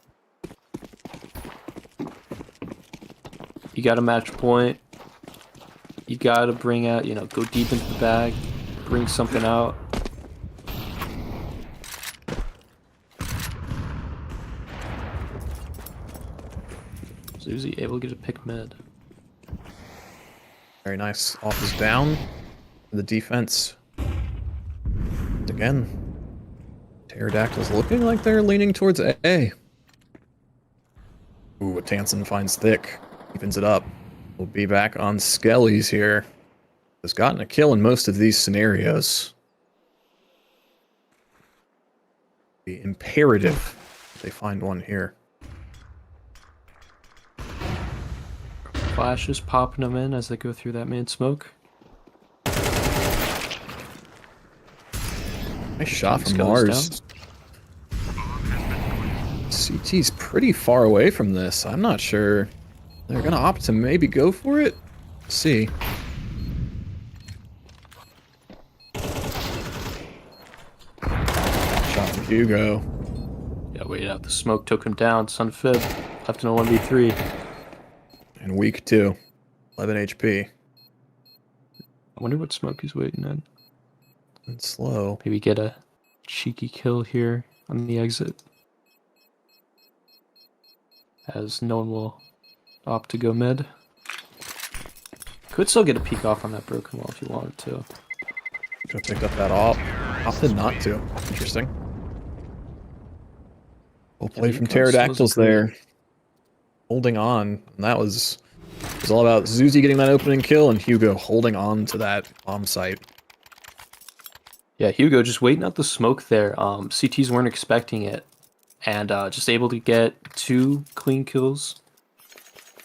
you got a match point. You got to bring out, go deep into the bag, bring something out. Zuzi able to get a pick mid. Very nice. Off is down. The defense. And again, Terrordactyls looking like they're leaning towards A. Ooh, Tansen finds Thick. Evens it up. We'll be back on Skellies here. Has gotten a kill in most of these scenarios. Be imperative they find one here. Flash is popping them in as they go through that main smoke. Nice shot from Skelly's Mars. CT's pretty far away from this. I'm not sure. They're gonna opt to maybe go for it. Let's see. Shot from Hugo. Yeah, wait out. The smoke took him down. Son of Fib left in a 1v3. And weak too. 11 HP. I wonder what smoke he's waiting at. And slow. Maybe get a cheeky kill here on the exit. As no one will opt to go mid. Could still get a peek off on that broken wall if you wanted to. Could have picked up that op. Opted not to. Interesting. Well played from Terrordactyls there. Holding on. And that was all about Zuzi getting that opening kill and Hugo holding on to that bomb site. Yeah, Hugo just waiting out the smoke there. CTs weren't expecting it. And just able to get 2 clean kills.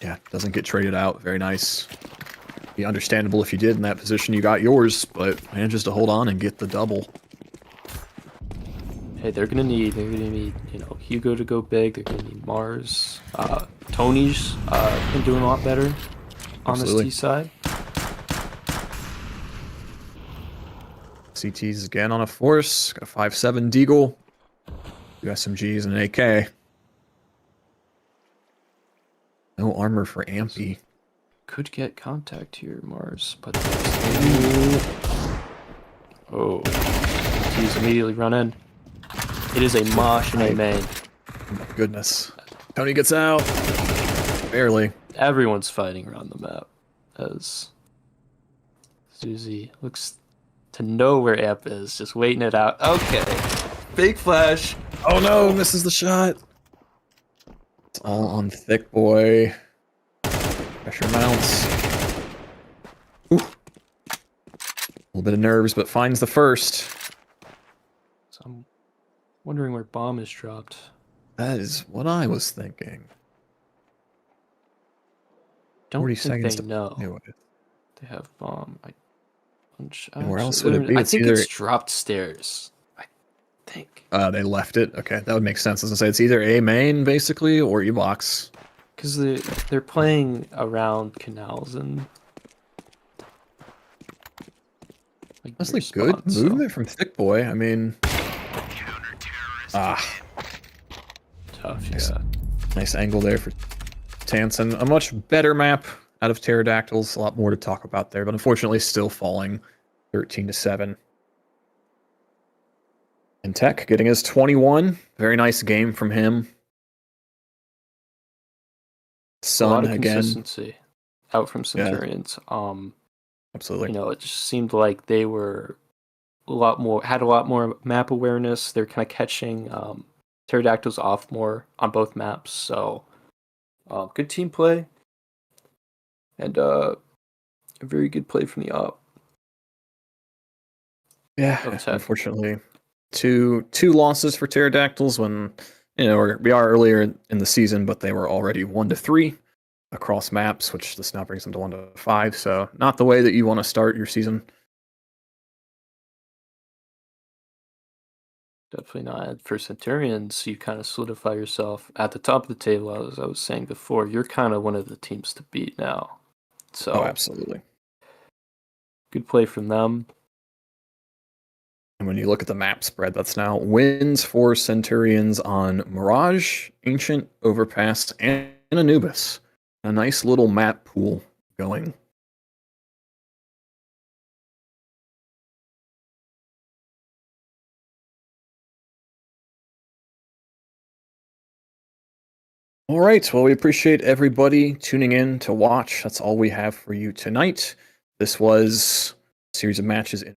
Yeah, doesn't get traded out. Very nice. Be understandable if you did in that position. You got yours, but manages to hold on and get the double. Hey, they're gonna need, Hugo to go big. They're gonna need Mars. Tony's been doing a lot better on Absolutely. this T side. CT's again on a force. Got a 5.7 Deagle. 2 SMGs and an AK. No armor for Ampy. Could get contact here, Mars, but oh, he's immediately run in. It is a mosh and a main. Oh my goodness. Tony gets out. Barely. Everyone's fighting around the map as Zuzi looks to know where Amp is, just waiting it out. Okay, big flash. Oh no, misses the shot. It's all on Thick Boy. Pressure mounts. Ooh. A little bit of nerves, but finds the first. So I'm wondering where bomb is dropped. That is what I was thinking. Don't 40 think seconds they to know play with. they have bomb. Where else would it be? I It's think either- it's dropped stairs. I think They left it. Okay, that would make sense. As I say, it's either A main basically or E box. because they're playing around canals and like That's their like good spots, so movement from Thick Boy. I mean, tough. Nice. Yeah. nice angle there for Tansen. A much better map out of Terrordactyls. A lot more to talk about there, but unfortunately still falling 13-7. And Tech getting his 21. Very nice game from him. A Sun lot of again. consistency out from Centurions. Absolutely. It just seemed like they were had a lot more map awareness. They're kind of catching Terrordactyls off more on both maps. So good team play and a very good play from the op. Yeah, of Tech. unfortunately, two losses for Terrordactyls when we are earlier in the season, but they were already 1-3. across maps, which this now brings them to 1-5. So not the way that you want to start your season. Definitely not. For Centurions, you kind of solidify yourself at the top of the table, as I was saying before. You're kind of one of the teams to beat now. So, Oh, absolutely. good play from them. And when you look at the map spread, that's now wins for Centurions on Mirage, Ancient, Overpass, and Anubis. A nice little map pool going. All right. Well, we appreciate everybody tuning in to watch. That's all we have for you tonight. This was a series of matches in